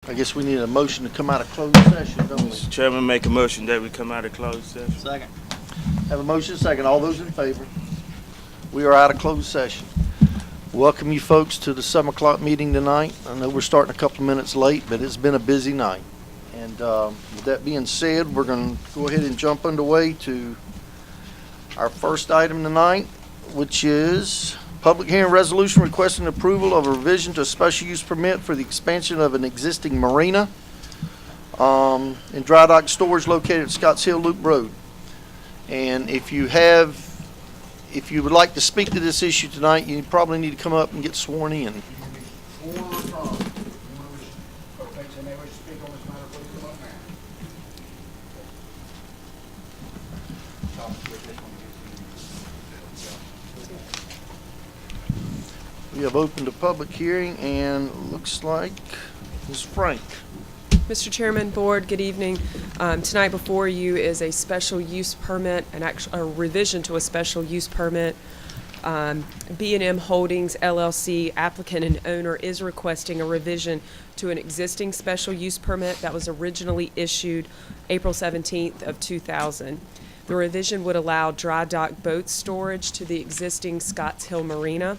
I guess we need a motion to come out of closed session, don't we? Mr. Chairman, make a motion that we come out of closed session. Second. Have a motion second. All those in favor? We are out of closed session. Welcome you folks to the 7 o'clock meeting tonight. I know we're starting a couple of minutes late, but it's been a busy night. And with that being said, we're going to go ahead and jump underway to our first item tonight, which is public hearing resolution requesting approval of a revision to a special use permit for the expansion of an existing marina and dry dock storage located at Scotts Hill Loop Road. And if you would like to speak to this issue tonight, you probably need to come up and get sworn in. We have opened a public hearing, and it looks like Ms. Frank. Mr. Chairman, Board, good evening. Tonight before you is a special use permit, a revision to a special use permit. B&M Holdings LLC, applicant and owner, is requesting a revision to an existing special use permit that was originally issued April 17th of 2000. The revision would allow dry dock boat storage to the existing Scotts Hill Marina.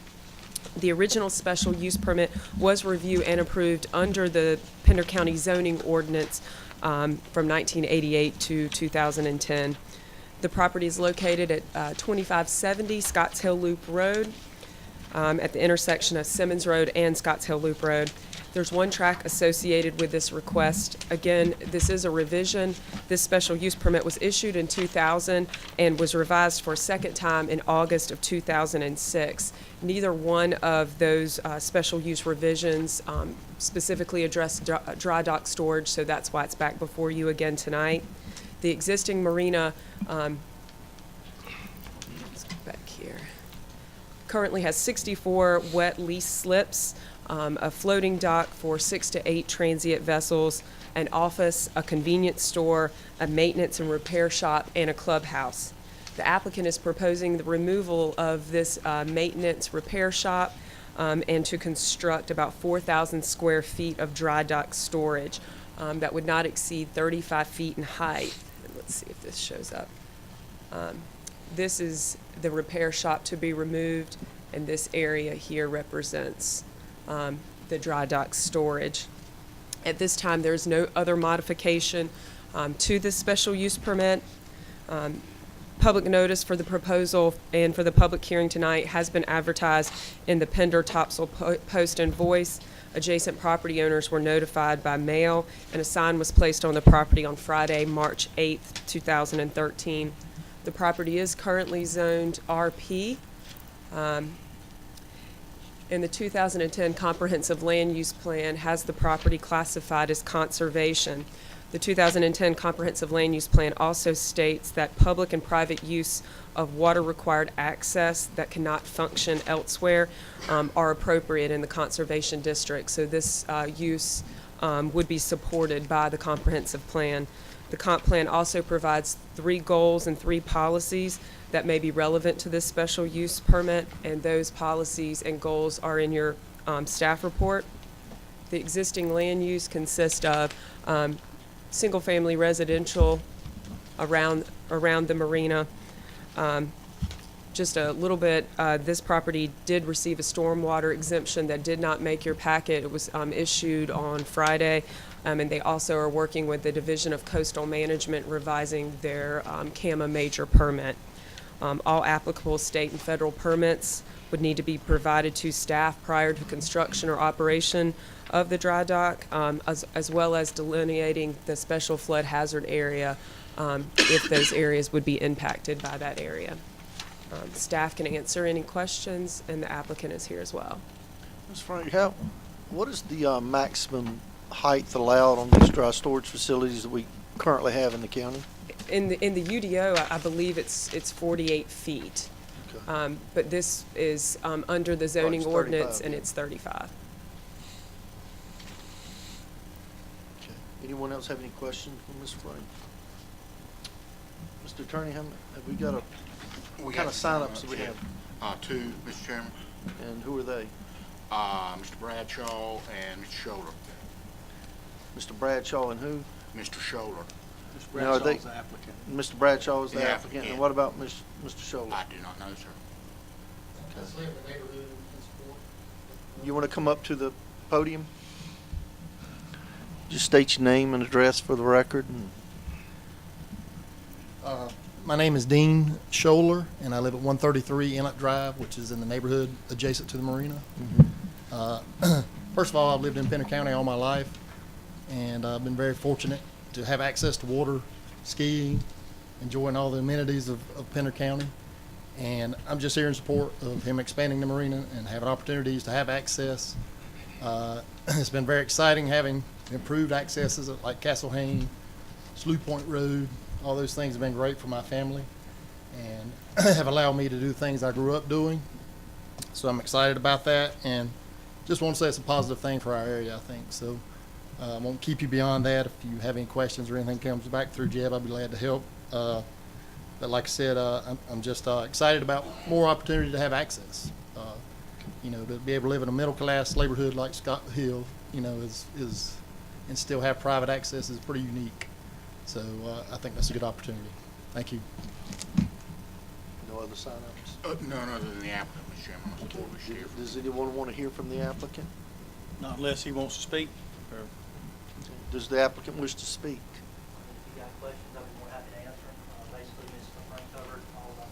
The original special use permit was reviewed and approved under the Pender County zoning ordinance from 1988 to 2010. The property is located at 2570 Scotts Hill Loop Road at the intersection of Simmons Road and Scotts Hill Loop Road. There's one track associated with this request. Again, this is a revision. This special use permit was issued in 2000 and was revised for a second time in August of 2006. Neither one of those special use revisions specifically address dry dock storage, so that's why it's back before you again tonight. The existing marina, let's go back here, currently has 64 wet lease slips, a floating dock for 6 to 8 transient vessels, an office, a convenience store, a maintenance and repair shop, and a clubhouse. The applicant is proposing the removal of this maintenance repair shop and to construct about 4,000 square feet of dry dock storage that would not exceed 35 feet in height. And let's see if this shows up. This is the repair shop to be removed, and this area here represents the dry dock storage. At this time, there is no other modification to this special use permit. Public notice for the proposal and for the public hearing tonight has been advertised in the Pender Topsail Post and Voice. Adjacent property owners were notified by mail, and a sign was placed on the property on Friday, March 8th, 2013. The property is currently zoned RP. And the 2010 Comprehensive Land Use Plan has the property classified as conservation. The 2010 Comprehensive Land Use Plan also states that public and private use of water-required access that cannot function elsewhere are appropriate in the conservation district. So this use would be supported by the comprehensive plan. The comp plan also provides 3 goals and 3 policies that may be relevant to this special use permit, and those policies and goals are in your staff report. The existing land use consists of single-family residential around the marina. Just a little bit, this property did receive a stormwater exemption that did not make your packet. It was issued on Friday, and they also are working with the Division of Coastal Management revising their CAMA major permit. All applicable state and federal permits would need to be provided to staff prior to construction or operation of the dry dock, as well as delineating the special flood hazard area if those areas would be impacted by that area. Staff can answer any questions, and the applicant is here as well. Ms. Frank, what is the maximum height allowed on these dry storage facilities that we currently have in the county? In the UDO, I believe it's 48 feet. Okay. But this is under the zoning ordinance, and it's 35. Okay. Anyone else have any questions for Ms. Frank? Mr. Attorney, have we got what kind of sign-ups do we have? 2, Mr. Chairman. And who are they? Mr. Bradshaw and Mr. Shoulder. Mr. Bradshaw and who? Mr. Scholler. Mr. Now, are they- Bradshaw's the applicant. Mr. Bradshaw is the The applicant, applicant. and what about Mr. Scholler? I do not know, sir. Let's live in the neighborhood and support. You want to come up to the podium? Just state your name and address for the record. And My name is Dean Scholler, and I live at 133 Inlet Drive, which is in the neighborhood adjacent to the marina. First of all, I've lived in Pender County all my life, and I've been very fortunate to have access to water, skiing, enjoying all the amenities of Pender County. And I'm just here in support of him expanding the marina and having opportunities to have access. It's been very exciting having improved accesses like Castle Hayne, Slough Point Road. All those things have been great for my family and have allowed me to do things I grew up doing. So I'm excited about that, and just want to say it's a positive thing for our area, I think. So I won't keep you beyond that. If you have any questions or anything comes back through Jeb, I'll be glad to help. But like I said, I'm just excited about more opportunity to have access. To be able to live in a middle-class neighborhood like Scott Hill, is and still have private access is pretty unique. So I think that's a good opportunity. Thank you. no other sign-ups? None other than the applicant, Mr. Chairman, unless the board wishes to hear from Does anyone want to hear from the applicant? Not unless he wants to speak. Or Does the applicant wish to speak? If you got questions, I'd be more happy to answer them. Basically, Ms. Frank covered all the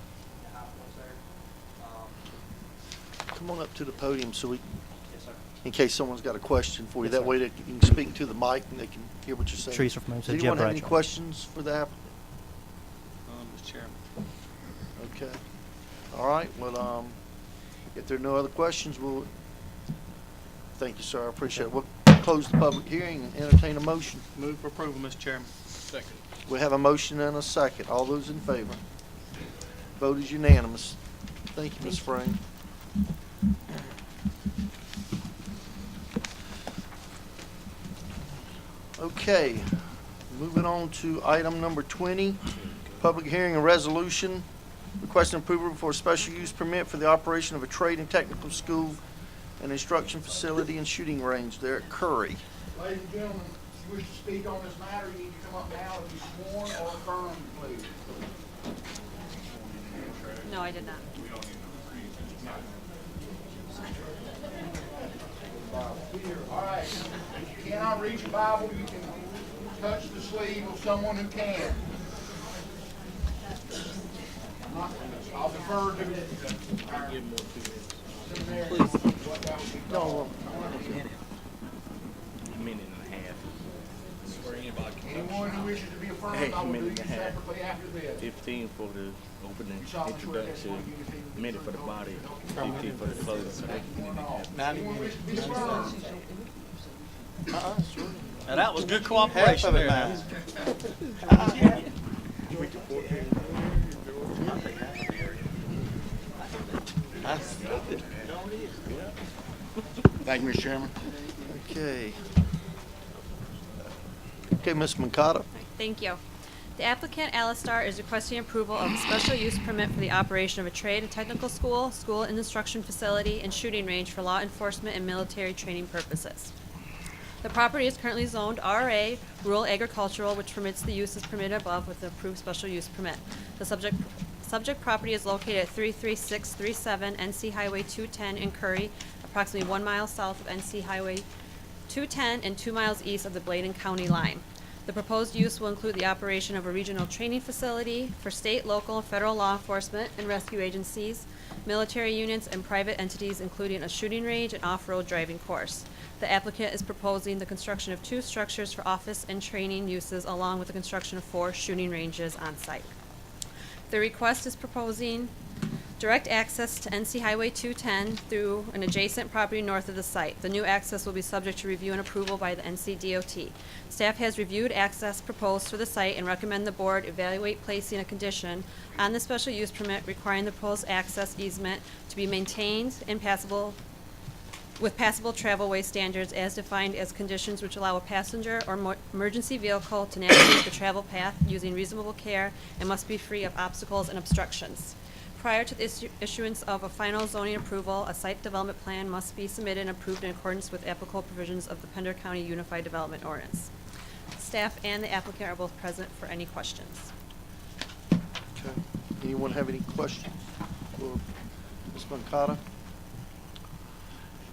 high points there. Come on up to the podium so we, Yes, sir. in case someone's got a question for you. Yes, That sir. way that you can speak to the mic and they can hear what you're saying. Teresa from Does Jeb anyone have any Bradshaw. questions for the applicant? Mr. Chairman. Okay. All right, well, if there are no other questions, thank you, sir, I appreciate it. We'll close the public hearing and entertain a motion. Move for approval, Mr. Chairman. Second. We have a motion and a second. All those in favor? Vote is unanimous. Thank you, Ms. Frame. Okay, moving on to item number 20, public hearing and resolution requesting approval for a special use permit for the operation of a trade and technical school and instruction facility and shooting range there at Curry. Ladies and gentlemen, if you wish to speak on this matter, you need to come up now and be sworn or affirmed, please. No, I did not. All right. If you cannot read your Bible, you can touch the sleeve of someone who can. I'll defer to our seminary. No, A minute and a half. Anyone who wishes to be affirmed, Hey, I will do minute you and a half. separately after this. 15 for the opening You solemnly swear introduction, testimony you give the minute for the body, 15 for the closing. So they can get in there. Anyone wish to be affirmed? Now, that was good cooperation there. Now. Thank you, Mr. Chairman. okay. Okay, Ms. Mancata. Thank you. The applicant, Alistar, is requesting approval of a special use permit for the operation of a trade and technical school, school and instruction facility, and shooting range for law enforcement and military training purposes. The property is currently zoned RA, rural agricultural, which permits the uses permitted above with the approved special use permit. The subject property is located at 33637 NC Highway 210 in Curry, approximately 1 mile south of NC Highway 210 and 2 miles east of the Bladen County line. The proposed use will include the operation of a regional training facility for state, local, and federal law enforcement and rescue agencies, military units, and private entities, including a shooting range and off-road driving course. The applicant is proposing the construction of 2 structures for office and training uses, along with the construction of 4 shooting ranges on site. The request is proposing direct access to NC Highway 210 through an adjacent property north of the site. The new access will be subject to review and approval by the NC DOT. Staff has reviewed access proposed for the site and recommend the board evaluate placing a condition on the special use permit requiring the proposed access easement to be maintained and passable with passable travelway standards as defined as conditions which allow a passenger or emergency vehicle to navigate the travel path using reasonable care and must be free of obstacles and obstructions. Prior to the issuance of a final zoning approval, a site development plan must be submitted and approved in accordance with applicable provisions of the Pender County Unified Development Ordinance. Staff and the applicant are both present for any questions. Okay. Anyone have any questions for Ms. Moncada?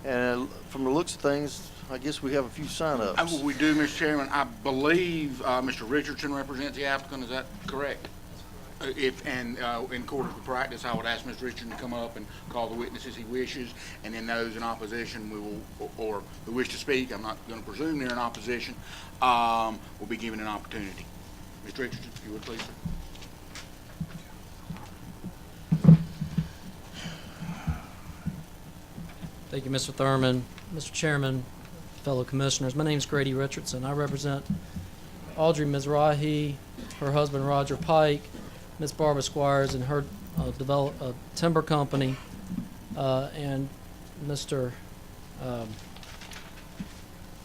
And from the looks of things, I guess we have a few sign-ups. We do, Mr. Chairman. I believe Mr. Richardson represents the applicant. Is that correct? In accordance with practice, I would ask Mr. Richardson to come up and call the witnesses he wishes, and then those in opposition, we will, or who wish to speak, I'm not going to presume they're in opposition, will be given an opportunity. Mr. Richardson, if you would please, sir. Thank you, Mr. Thurman. Mr. Chairman, fellow commissioners, my name is Grady Richardson. I represent Audrey Mizrahi, her husband Roger Pike, Miss Barbara Squires and her timber company, and Mr.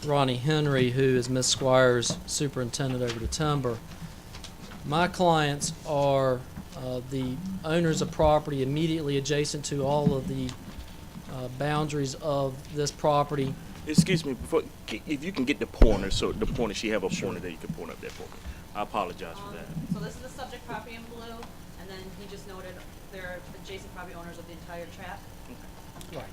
Ronnie Henry, who is Miss Squires' superintendent over the timber. My clients are the owners of property immediately adjacent to all of the boundaries of this property. Excuse me, if you can get the pointer, so the pointer, she have a pointer that you can point up there for me. I apologize for that. So this is the subject property in blue, and then he just noted they're adjacent property owners of the entire tract. Right.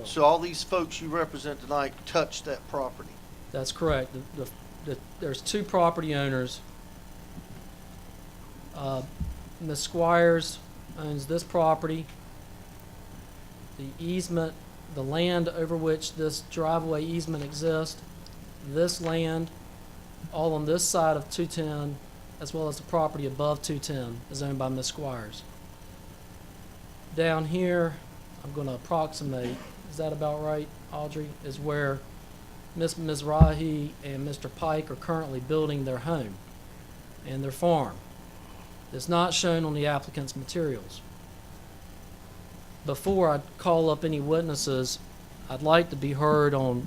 So all these folks you represent tonight touch that property? That's correct. There's two property owners. Ms. Squires owns this property. The easement, the land over which this driveway easement exists, this land, all on this side of 210, as well as the property above 210, is owned by Ms. Squires. Down here, I'm going to approximate, is that about right, Audrey, is where Ms. Mizrahi and Mr. Pike are currently building their home and their farm. It's not shown on the applicant's materials. Before I call up any witnesses, I'd like to be heard on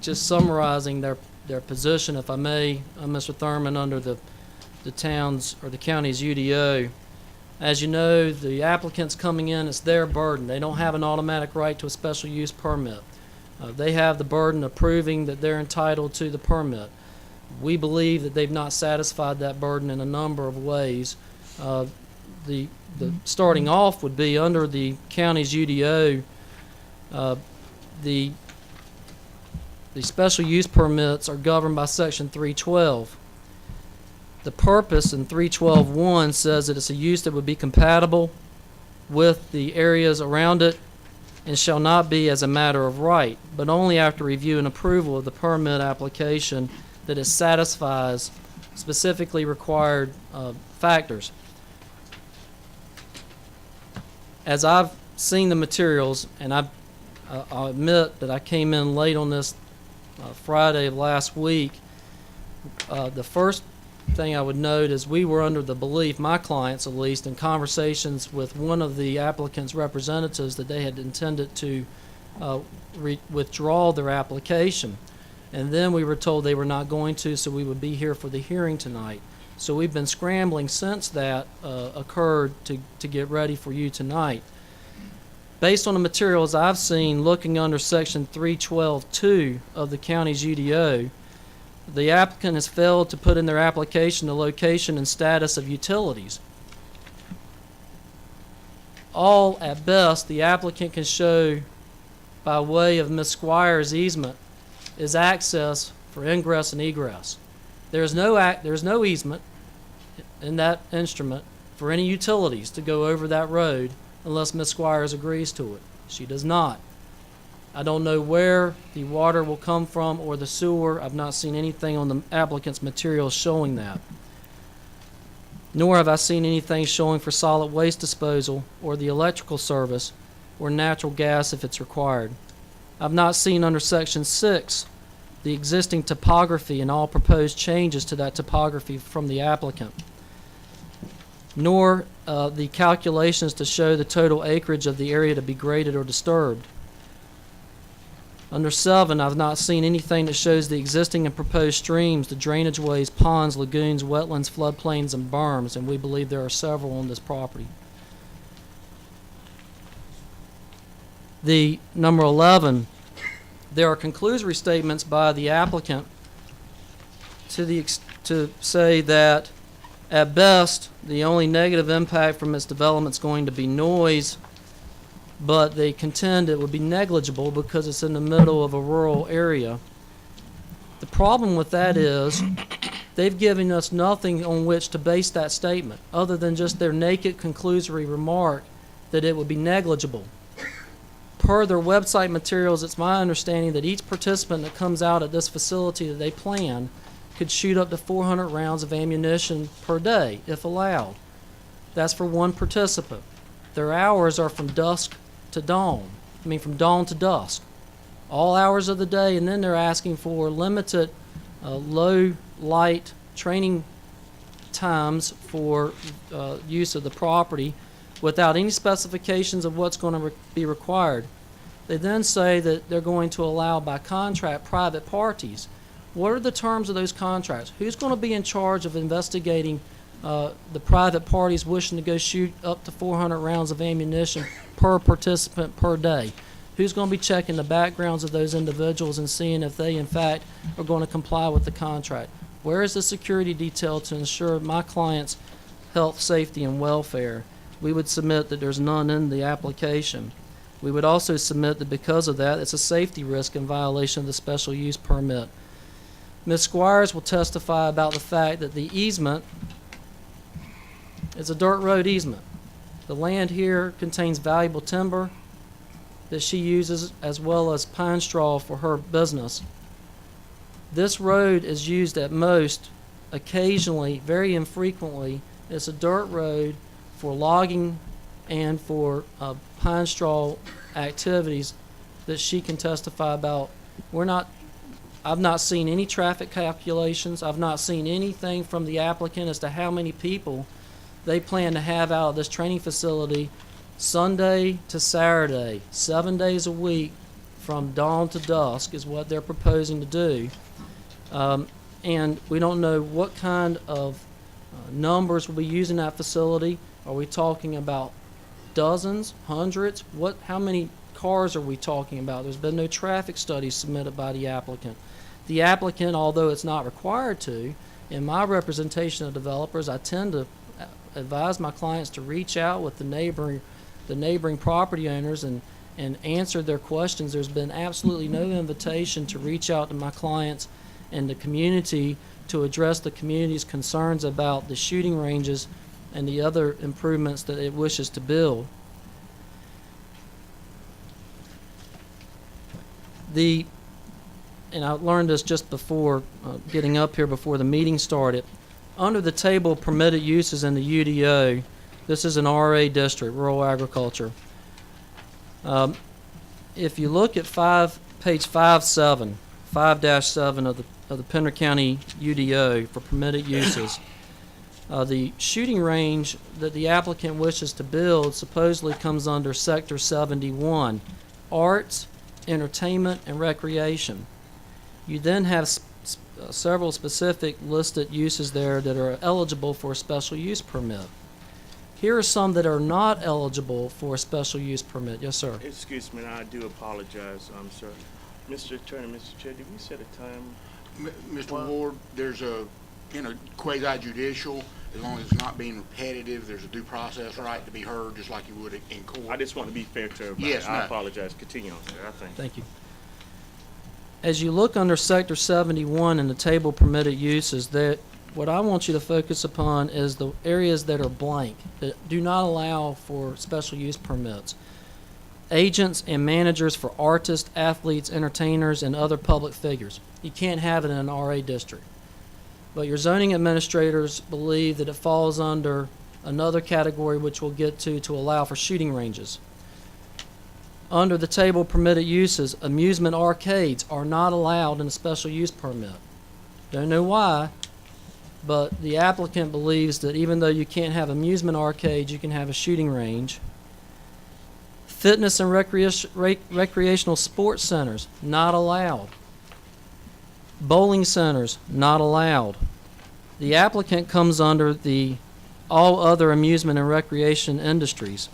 just summarizing their position, if I may, Mr. Thurman, under the town's or the county's UDO. As you know, the applicant's coming in, it's their burden. They don't have an automatic right to a special use permit. They have the burden of proving that they're entitled to the permit. We believe that they've not satisfied that burden in a number of ways. The starting off would be under the county's UDO, the special use permits are governed by Section 312. The purpose in 312.1 says that it's a use that would be compatible with the areas around it and shall not be as a matter of right, but only after review and approval of the permit application that it satisfies specifically required factors. As I've seen the materials, and I'll admit that I came in late on this Friday of last week, the first thing I would note is we were under the belief, my clients at least, in conversations with one of the applicant's representatives, that they had intended to withdraw their application. And then we were told they were not going to, so we would be here for the hearing tonight. So we've been scrambling since that occurred to get ready for you tonight. Based on the materials I've seen, looking under Section 312.2 of the county's UDO, the applicant has failed to put in their application the location and status of utilities. All, at best, the applicant can show by way of Ms. Squires' easement is access for ingress and egress. There's no easement in that instrument for any utilities to go over that road unless Ms. Squires agrees to it. She does not. I don't know where the water will come from or the sewer. I've not seen anything on the applicant's materials showing that. Nor have I seen anything showing for solid waste disposal or the electrical service or natural gas if it's required. I've not seen under Section 6 the existing topography and all proposed changes to that topography from the applicant, nor the calculations to show the total acreage of the area to be graded or disturbed. Under 7, I've not seen anything that shows the existing and proposed streams, the drainage ways, ponds, lagoons, wetlands, floodplains, and berms, and we believe there are several on this property. The number 11, there are conclusory statements by the applicant to say that at best the only negative impact from its development is going to be noise, but they contend it would be negligible because it's in the middle of a rural area. The problem with that is they've given us nothing on which to base that statement other than just their naked conclusory remark that it would be negligible. Per their website materials, it's my understanding that each participant that comes out at this facility that they plan could shoot up to 400 rounds of ammunition per day, if allowed. That's for one participant. Their hours are from dusk to dawn. From dawn to dusk. All hours of the day, and then they're asking for limited low light training times for use of the property without any specifications of what's going to be required. They then say that they're going to allow by contract private parties. What are the terms of those contracts? Who's going to be in charge of investigating the private parties wishing to go shoot up to 400 rounds of ammunition per participant per day? Who's going to be checking the backgrounds of those individuals and seeing if they, in fact, are going to comply with the contract? Where is the security detail to ensure my client's health, safety, and welfare? We would submit that there's none in the application. We would also submit that because of that, it's a safety risk in violation of the special use permit. Ms. Squires will testify about the fact that the easement is a dirt road easement. The land here contains valuable timber that she uses as well as pine straw for her business. This road is used at most, occasionally, very infrequently. It's a dirt road for logging and for pine straw activities that she can testify about. I've not seen any traffic calculations. I've not seen anything from the applicant as to how many people they plan to have out of this training facility Sunday to Saturday, 7 days a week from dawn to dusk is what they're proposing to do. And we don't know what kind of numbers will be used in that facility. Are we talking about dozens, hundreds? How many cars are we talking about? There's been no traffic studies submitted by the applicant. The applicant, although it's not required to, in my representation of developers, I tend to advise my clients to reach out with the neighboring property owners and answer their questions. There's been absolutely no invitation to reach out to my clients and the community to address the community's concerns about the shooting ranges and the other improvements that it wishes to build. And I learned this just before getting up here before the meeting started. Under the table of permitted uses in the UDO, this is an RA district, rural agriculture. If you look at page 5-7 of the Pender County UDO for permitted uses, the shooting range that the applicant wishes to build supposedly comes under Sector 71, arts, entertainment, and recreation. You then have several specific listed uses there that are eligible for a special use permit. Here are some that are not eligible for a special use permit. Yes, sir. Excuse me, I do apologize, sir. Mr. Attorney, Mr. Chair, did we set a time? Mr. Ward, there's quasi judicial, as long as it's not being repetitive, there's a due process right to be heard, just like you would in court. I just want to be fair to everybody. Yes, I no. apologize. Continue on, sir. I think. Thank you. As you look under Sector 71 in the table permitted uses, what I want you to focus upon is the areas that are blank, that do not allow for special use permits. Agents and managers for artists, athletes, entertainers, and other public figures. You can't have it in an RA district. But your zoning administrators believe that it falls under another category which we'll get to allow for shooting ranges. Under the table permitted uses, amusement arcades are not allowed in a special use permit. Don't know why, but the applicant believes that even though you can't have amusement arcades, you can have a shooting range. Fitness and recreational sports centers, not allowed. Bowling centers, not allowed. The applicant comes under the all other amusement and recreation industries.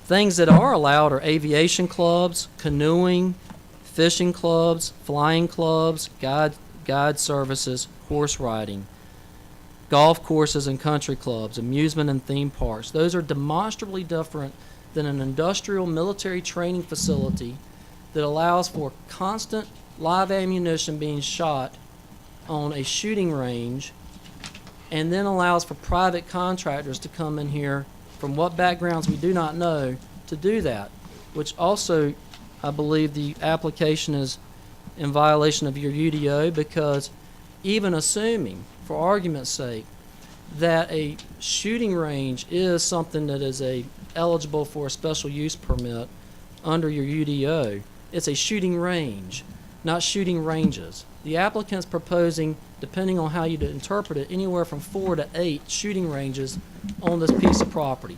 Things that are allowed are aviation clubs, canoeing, fishing clubs, flying clubs, guide services, horse riding, golf courses and country clubs, amusement and theme parks. Those are demonstrably different than an industrial military training facility that allows for constant live ammunition being shot on a shooting range, and then allows for private contractors to come in here from what backgrounds we do not know to do that, which also I believe the application is in violation of your UDO, because even assuming, for argument's sake, that a shooting range is something that is eligible for a special use permit under your UDO, it's a shooting range, not shooting ranges. The applicant's proposing, depending on how you interpret it, anywhere from 4 to 8 shooting ranges on this piece of property.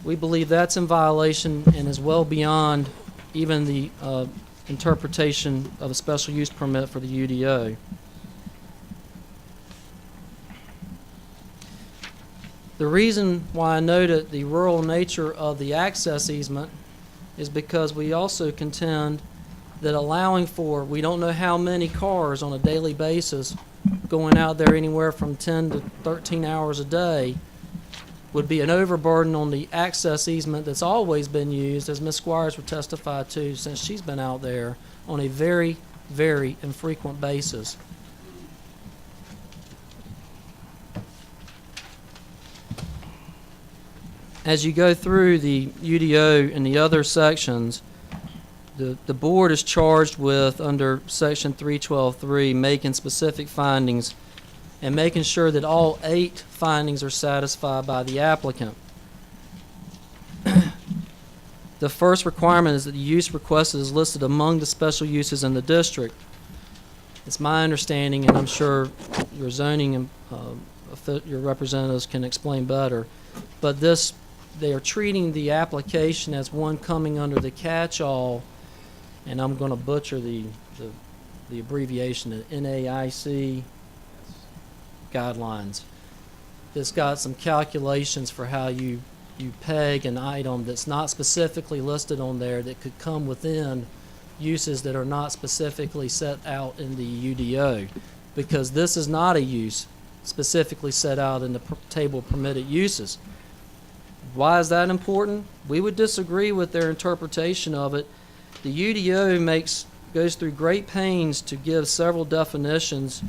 We believe that's in violation and is well beyond even the interpretation of a special use permit for the UDO. The reason why I noted the rural nature of the access easement is because we also contend that allowing for, we don't know how many cars on a daily basis going out there anywhere from 10 to 13 hours a day would be an overburden on the access easement that's always been used, as Ms. Squires would testify to, since she's been out there on a very, very infrequent basis. As you go through the UDO and the other sections, the board is charged with, under section 312.3, making specific findings and making sure that all 8 findings are satisfied by the applicant. The first requirement is that the use requested is listed among the special uses in the district. It's my understanding, and I'm sure your zoning and your representatives can explain better, but they are treating the application as one coming under the catch-all, and I'm going to butcher the abbreviation, the NAIC guidelines. It's got some calculations for how you peg an item that's not specifically listed on there that could come within uses that are not specifically set out in the UDO, because this is not a use specifically set out in the table of permitted uses. Why is that important? We would disagree with their interpretation of it. The UDO goes through great pains to give several definitions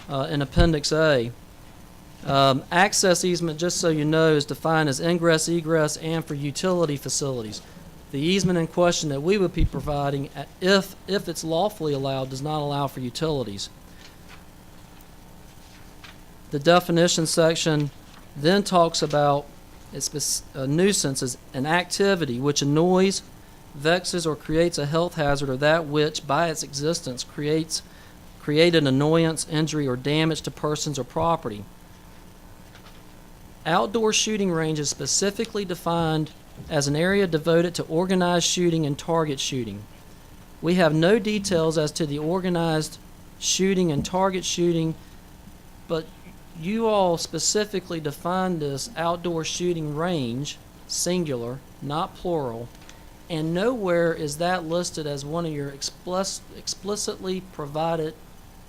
in Appendix A. Access easement, just so you know, is defined as ingress, egress, and for utility facilities. The easement in question that we would be providing, if it's lawfully allowed, does not allow for utilities. The definition section then talks about a nuisance is an activity which annoys, vexes, or creates a health hazard, or that which, by its existence, created annoyance, injury, or damage to persons or property. Outdoor shooting range is specifically defined as an area devoted to organized shooting and target shooting. We have no details as to the organized shooting and target shooting, but you all specifically defined this outdoor shooting range, singular, not plural, and nowhere is that listed as one of your explicitly provided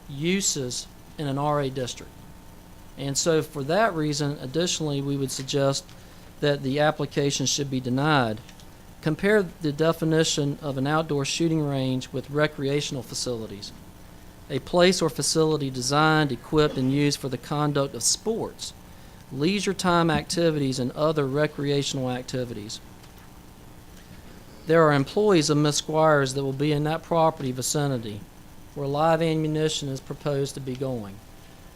uses in an RA district. And so for that reason, additionally, we would suggest that the application should be denied. Compare the definition of an outdoor shooting range with recreational facilities. A place or facility designed, equipped, and used for the conduct of sports, leisure time activities, and other recreational activities. There are employees of Ms. Squires that will be in that property vicinity where live ammunition is proposed to be going.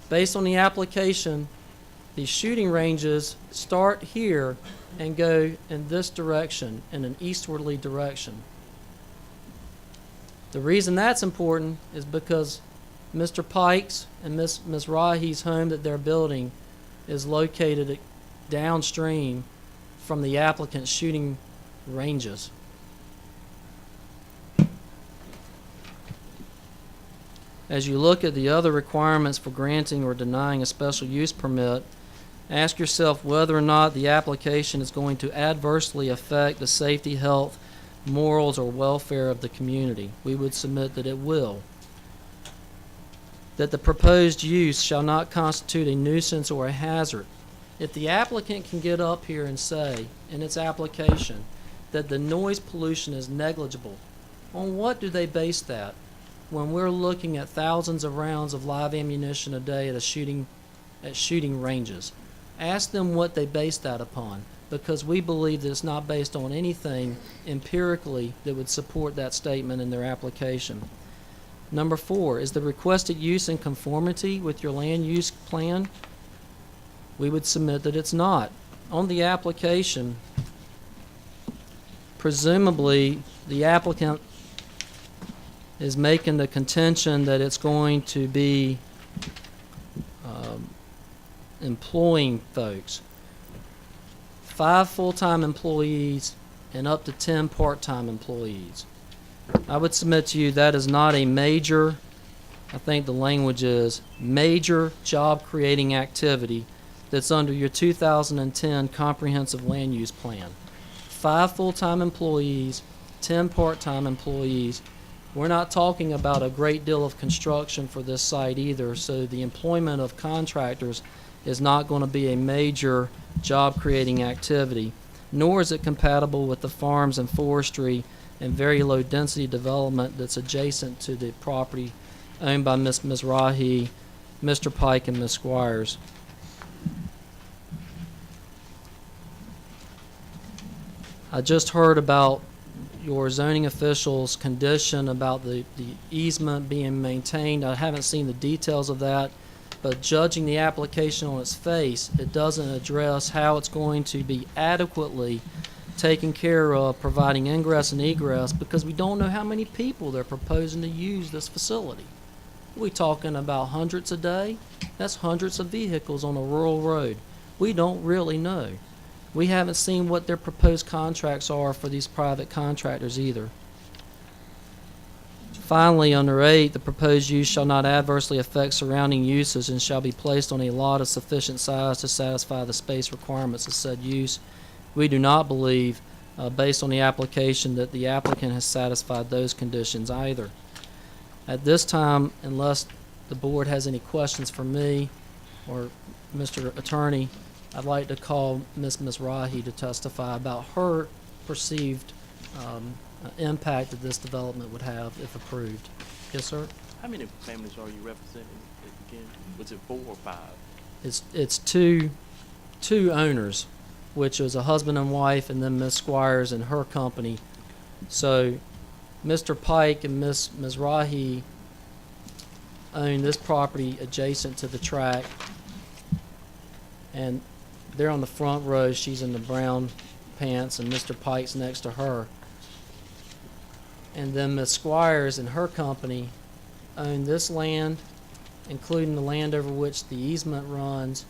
Based on the application, the shooting ranges start here and go in this direction, in an eastwardly direction. The reason that's important is because Mr. Pike's and Ms. Rahi's home that they're building is located downstream from the applicant's shooting ranges. As you look at the other requirements for granting or denying a special use permit, Ask yourself whether or not the application is going to adversely affect the safety, health, morals, or welfare of the community. We would submit that it will. That the proposed use shall not constitute a nuisance or a hazard. If the applicant can get up here and say in its application that the noise pollution is negligible, on what do they base that when we're looking at thousands of rounds of live ammunition a day at shooting ranges? Ask them what they base that upon, because we believe that it's not based on anything empirically that would support that statement in their application. Number 4, is the requested use in conformity with your land use plan? We would submit that it's not. On the application, presumably the applicant is making the contention that it's going to be employing folks. 5 full-time employees and up to 10 part-time employees. I would submit to you that is not a major, I think the language is, major job-creating activity that's under your 2010 Comprehensive Land Use Plan. 5 full-time employees, 10 part-time employees. We're not talking about a great deal of construction for this site either, so the employment of contractors is not going to be a major job-creating activity, nor is it compatible with the farms and forestry and very low-density development that's adjacent to the property owned by Ms. Mizrahi, Mr. Pike, and Ms. Squires. I just heard about your zoning official's condition about the easement being maintained. I haven't seen the details of that, but judging the application on its face, it doesn't address how it's going to be adequately taken care of, providing ingress and egress, because we don't know how many people they're proposing to use this facility. Are we talking about hundreds a day? That's hundreds of vehicles on a rural road. We don't really know. We haven't seen what their proposed contracts are for these private contractors either. Finally, under 8, the proposed use shall not adversely affect surrounding uses and shall be placed on a lot of sufficient size to satisfy the space requirements of said use. We do not believe, based on the application, that the applicant has satisfied those conditions either. At this time, unless the board has any questions for me or Mr. Attorney, I'd like to call Ms. Mizrahi to testify about her perceived impact that this development would have if approved. Yes, sir? How many families are you representing again? Was it 4 or 5? It's two owners, which is a husband and wife, and then Ms. Squires and her company. So Mr. Pike and Ms. Mizrahi own this property adjacent to the track, and they're on the front row. She's in the brown pants, and Mr. Pike's next to her. And then Ms. Squires and her company own this land, including the land over which the easement runs.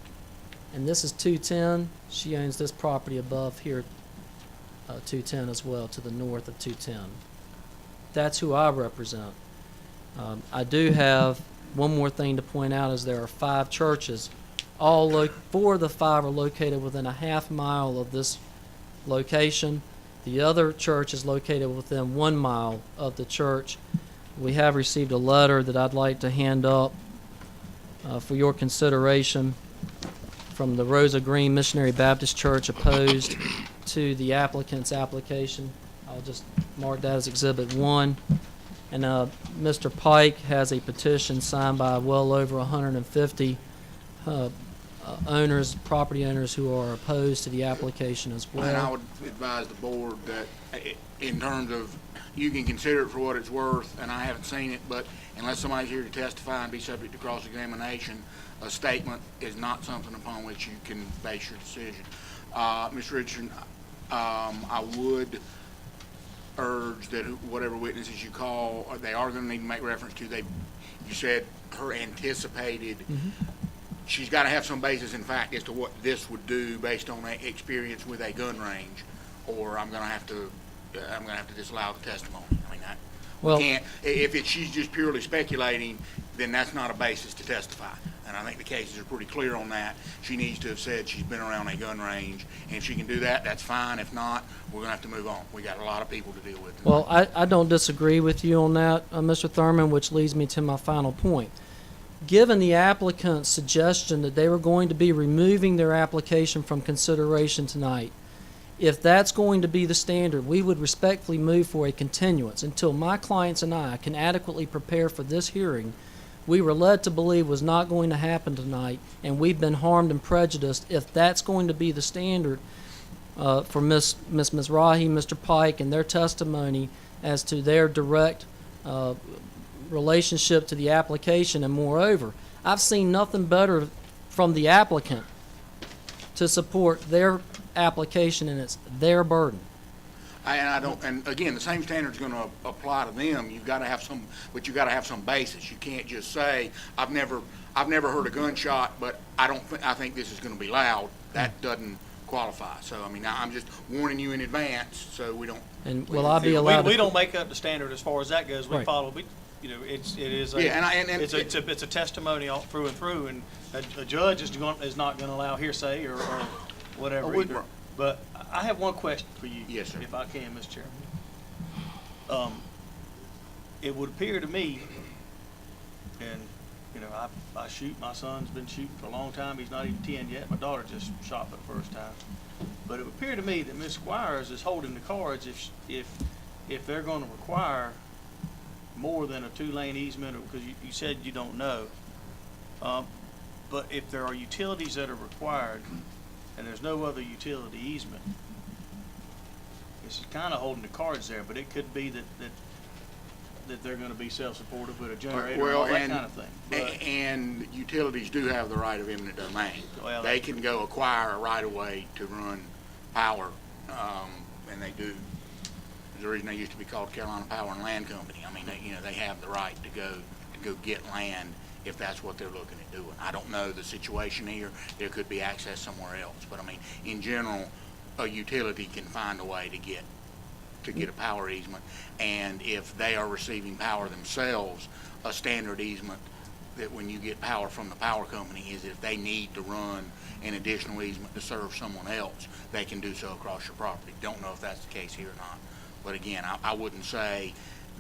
And this is 210. She owns this property above here, 210 as well, to the north of 210. That's who I represent. I do have one more thing to point out, is there are 5 churches. 4 of the 5 are located within a half mile of this location. The other church is located within 1 mile of the church. We have received a letter that I'd like to hand up for your consideration from the Rosa Green Missionary Baptist Church, opposed to the applicant's application. I'll just mark that as Exhibit 1. And Mr. Pike has a petition signed by well over 150 property owners who are opposed to the application as well. And I would advise the board that in terms of, you can consider it for what it's worth, and I haven't seen it, but unless somebody's here to testify and be subject to cross-examination, a statement is not something upon which you can base your decision. Ms. Richardson, I would urge that whatever witnesses you call, they are going to need to make reference to, you said her anticipated, she's got to have some basis in fact as to what this would do based on experience with a gun range, or I'm going to have to disallow the testimony. I mean, Well, can't, if she's just purely speculating, then that's not a basis to testify. And I think the cases are pretty clear on that. She needs to have said she's been around a gun range, and if she can do that, that's fine. If not, we're gonna have to move on. We got a lot of people to deal with tonight. Well, I don't disagree with you on that, Mr. Thurman, which leads me to my final point. Given the applicant's suggestion that they were going to be removing their application from consideration tonight, if that's going to be the standard, we would respectfully move for a continuance until my clients and I can adequately prepare for this hearing we were led to believe was not going to happen tonight, and we've been harmed and prejudiced. If that's going to be the standard for Ms. Mizrahi, Mr. Pike, and their testimony as to their direct relationship to the application, and moreover, I've seen nothing better from the applicant to support their application, and it's their burden. And again, the same standard's gonna apply to them. You've gotta have some, but you gotta have some basis. You can't just say, I've never heard a gunshot, but I think this is gonna be loud. That doesn't qualify. So, I mean, I'm just warning you in advance, so we don't. And will I be allowed to? We don't make up the standard as far as that goes. We Right. follow, it is a. Yeah, it's a testimony all through and through, and a judge is not gonna allow hearsay or whatever Oh, either. But I have one question for you. Yes, sir. If I can, Mr. Chairman. It would appear to me, and, I shoot, my son's been shooting for a long time, he's not even 10 yet, my daughter just shot for the first time. But it would appear to me that Ms. Squires is holding the cards if they're gonna require more than a 2-lane easement, because you said you don't know. But if there are utilities that are required, and there's no other utility easement, it's kind of holding the cards there, but it could be that they're going to be self-supportive with a generator and all that kind of thing. But, and utilities do have the right of eminent domain. Well, They can go acquire a right-of-way to run power, and they do. There's a reason they used to be called Carolina Power and Land Company. I mean, they have the right to go get land if that's what they're looking at doing. I don't know the situation here. There could be access somewhere else. But I mean, in general, a utility can find a way to get a power easement. And if they are receiving power themselves, a standard easement that when you get power from the power company is if they need to run an additional easement to serve someone else, they can do so across your property. Don't know if that's the case here or not. But again, I wouldn't say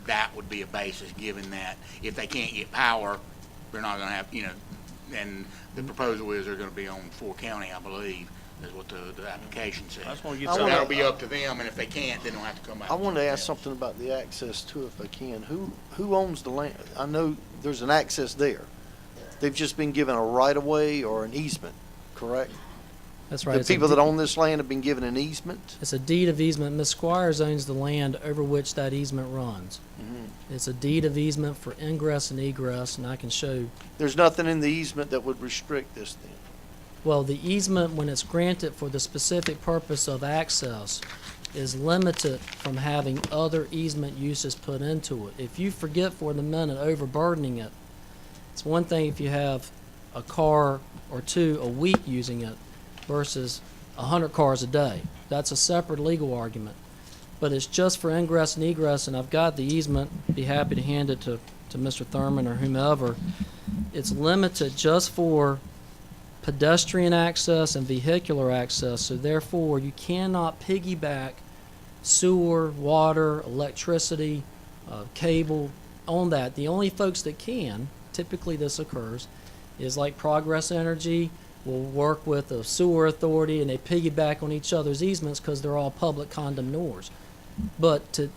that would be a basis, given that if they can't get power, they're not going to have, and the proposal is they're going to be on 4 county, I believe, is what the application says. I just want to I get So wanna- that'll be up to them, and if they can't, then they'll have to come back. I wanted to ask themselves. something about the access to it if I can. Who owns the land? I know there's an access there. They've just been given a right-of-way or an easement, correct? That's right. The It's a people de- that own this land have been given an easement? It's a deed of easement. Ms. Squires owns the land over which that easement runs. Mm-hmm. It's a deed of easement for ingress and egress, and I can show. There's nothing in the easement that would restrict this then? Well, the easement, when it's granted for the specific purpose of access, is limited from having other easement uses put into it. If you forget for the minute overburdening it, it's one thing if you have a car or two a week using it versus 100 cars a day. That's a separate legal argument. But it's just for ingress and egress, and I've got the easement. Be happy to hand it to Mr. Thurman or whomever. It's limited just for pedestrian access and vehicular access, so therefore you cannot piggyback sewer, water, electricity, cable on that. The only folks that can, typically this occurs, is like Progress Energy will work with the sewer authority and they piggyback on each other's easements because they're all public condemnors. But to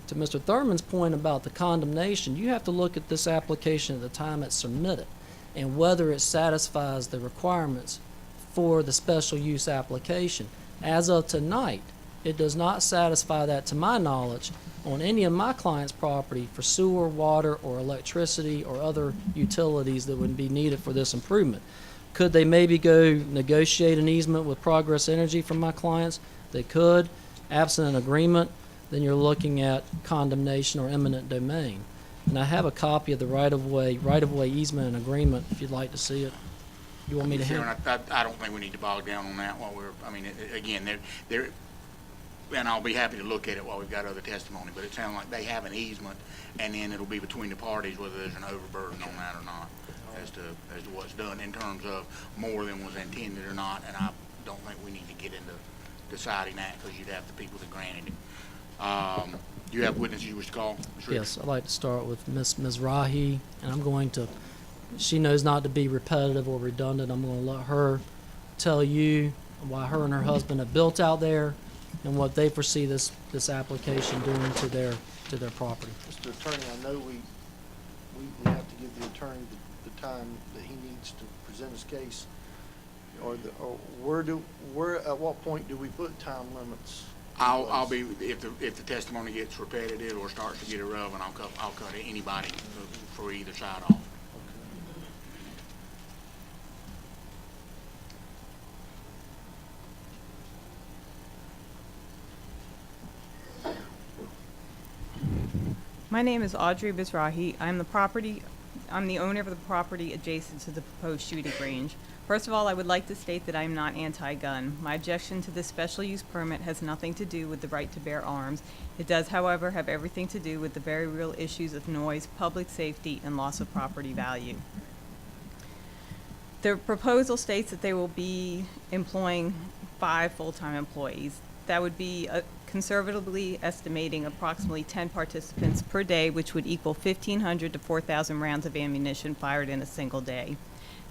Mr. Thurman's point about the condemnation, you have to look at this application at the time it's submitted and whether it satisfies the requirements for the special use application. As of tonight, it does not satisfy that, to my knowledge, on any of my clients' property for sewer, water, or electricity or other utilities that would be needed for this improvement. Could they maybe go negotiate an easement with Progress Energy from my clients? They could. Absent an agreement, then you're looking at condemnation or eminent domain. And I have a copy of the right-of-way easement and agreement if you'd like to see it. You want me to Mr. hand? Chairman, I don't think we need to bog down on that while again, they're, and I'll be happy to look at it while we've got other testimony, but it sounds like they have an easement, and then it'll be between the parties whether there's an overburden on that or not. as to what's done in terms of more than was intended or not, and I don't think we need to get into deciding that because you'd have the people that granted it. Do you have witnesses you wish to call? Ms. Richards? Yes, I'd like to start with Ms. Rahi, and I'm going to, she knows not to be repetitive or redundant. I'm going to let her tell you why her and her husband have built out there and what they foresee this application doing to their property. Mr. Attorney, I know we have to give the attorney the time that he needs to present his case. Or at what point do we put time limits? I'll be, if the testimony gets repetitive or starts to get irrelevant, I'll cut anybody for either side off. My name is Audrey Bizrahi. I'm the owner of the property adjacent to the proposed shooting range. First of all, I would like to state that I am not anti-gun. My objection to this special use permit has nothing to do with the right to bear arms. It does, however, have everything to do with the very real issues of noise, public safety, and loss of property value. The proposal states that they will be employing 5 full-time employees. That would be conservatively estimating approximately 10 participants per day, which would equal 1,500 to 4,000 rounds of ammunition fired in a single day.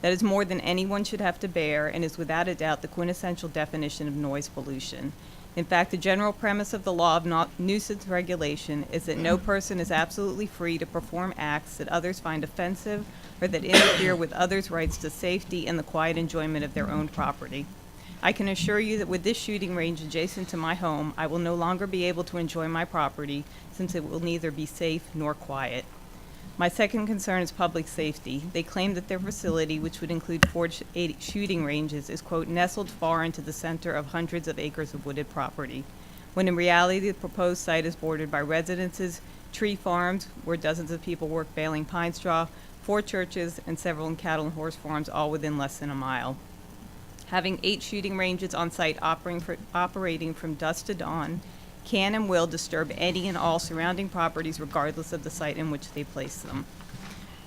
That is more than anyone should have to bear and is without a doubt the quintessential definition of noise pollution. In fact, the general premise of the law of nuisance regulation is that no person is absolutely free to perform acts that others find offensive or that interfere with others' rights to safety and the quiet enjoyment of their own property. I can assure you that with this shooting range adjacent to my home, I will no longer be able to enjoy my property since it will neither be safe nor quiet. My second concern is public safety. They claim that their facility, which would include 4 shooting ranges, is, quote, nestled far into the center of hundreds of acres of wooded property, when in reality the proposed site is bordered by residences, tree farms, where dozens of people work baling pine straw, 4 churches, and several cattle and horse farms, all within less than a mile. Having 8 shooting ranges on site operating from dusk to dawn can and will disturb any and all surrounding properties regardless of the site in which they place them.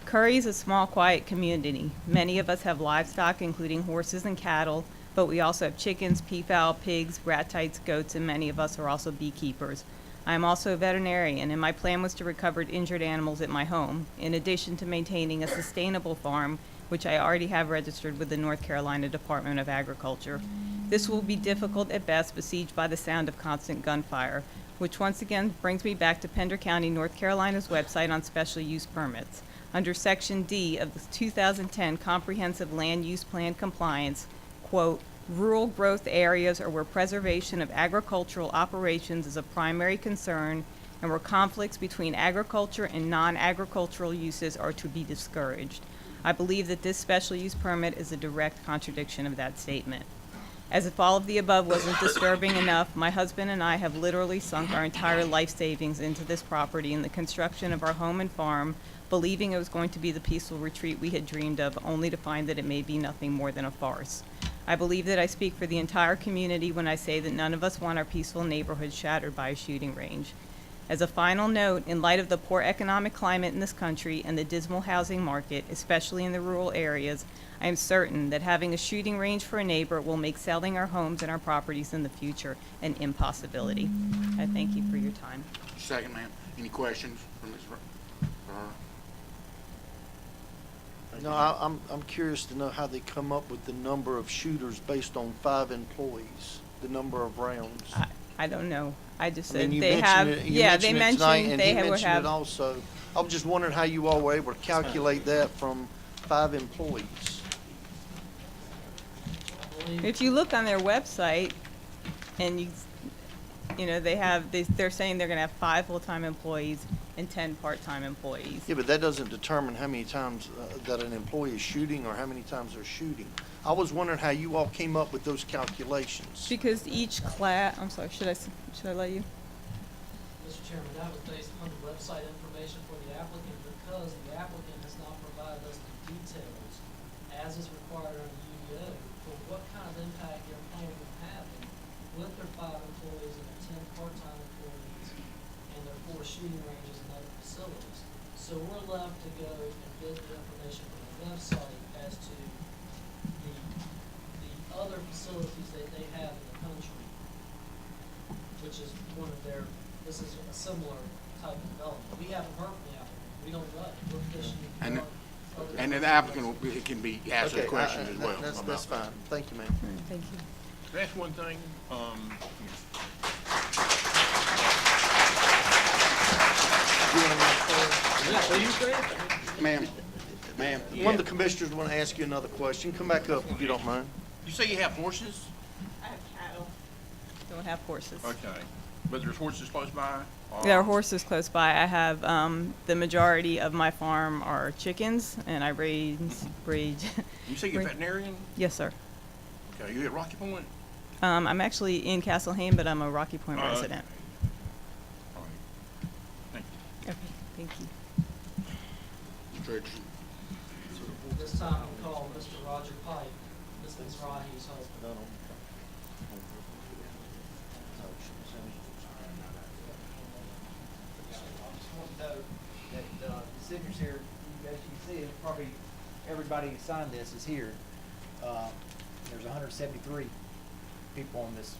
Curry is a small, quiet community. Many of us have livestock, including horses and cattle, but we also have chickens, peafowl, pigs, rat-tights, goats, and many of us are also beekeepers. I am also a veterinarian, and my plan was to recover injured animals at my home, in addition to maintaining a sustainable farm, which I already have registered with the North Carolina Department of Agriculture. This will be difficult at best, besieged by the sound of constant gunfire, which once again brings me back to Pender County, North Carolina's website on special use permits. Under Section D of the 2010 Comprehensive Land Use Plan Compliance, quote, rural growth areas are where preservation of agricultural operations is a primary concern and where conflicts between agriculture and non-agricultural uses are to be discouraged. I believe that this special use permit is a direct contradiction of that statement. As if all of the above wasn't disturbing enough, my husband and I have literally sunk our entire life savings into this property and the construction of our home and farm, believing it was going to be the peaceful retreat we had dreamed of, only to find that it may be nothing more than a farce. I believe that I speak for the entire community when I say that none of us want our peaceful neighborhood shattered by a shooting range. As a final note, in light of the poor economic climate in this country and the dismal housing market, especially in the rural areas, I am certain that having a shooting range for a neighbor will make selling our homes and our properties in the future an impossibility. I thank you for your time. Second, ma'am. Any questions from Ms. No, I'm curious to know how they come up with the number of shooters based on 5 employees, the number of rounds. I don't know. I just I mean, said you they mentioned have, it- you yeah, they mentioned it tonight, mentioned and they he would mentioned have. it also. I was just wondering how you all were able to calculate that from 5 employees. If you look on their website, and you know, they're saying they're going to have 5 full-time employees and 10 part-time employees. Yeah, but that doesn't determine how many times that an employee is shooting or how many times they're shooting. I was wondering how you all came up with those calculations. Because each class, I'm sorry, should I let you? Mr. Chairman, that was based on the website information for the applicant because the applicant has not provided us the details as is required under UDO for what kind of impact they're planning on having with their 5 employees and their 10 part-time employees and their 4 shooting ranges and other facilities. So we're left to go and get the information from the website as to the other facilities that they have in the country, which is one of their, this is a similar type of development. We haven't heard from the applicant. We don't know. We're fishing. And- for other- And then the applicant can be asked Okay, those questions as well. That's fine. Thank you, ma'am. Thank you. Can I ask one thing? Ma'am, One of the commissioners want to ask you another question. Come back up if you don't mind. You say you have horses? I have cattle. Don't have horses. Okay. But there's horses close by? There are horses close by. I have, the majority of my farm are chickens, and I breed. You say you're a veterinarian? Yes, sir. Okay, you at Rocky Point? I'm actually in Castle Hayne, but I'm a Rocky Point Okay. resident. All right. Thank you. Okay, thank you. Mr. Richardson. This time I'll call Mr. Roger Pike, Ms. Mizrahi's husband. I just want to note that the signatures here, as you can see, probably everybody who signed this is here. There's 173 people on this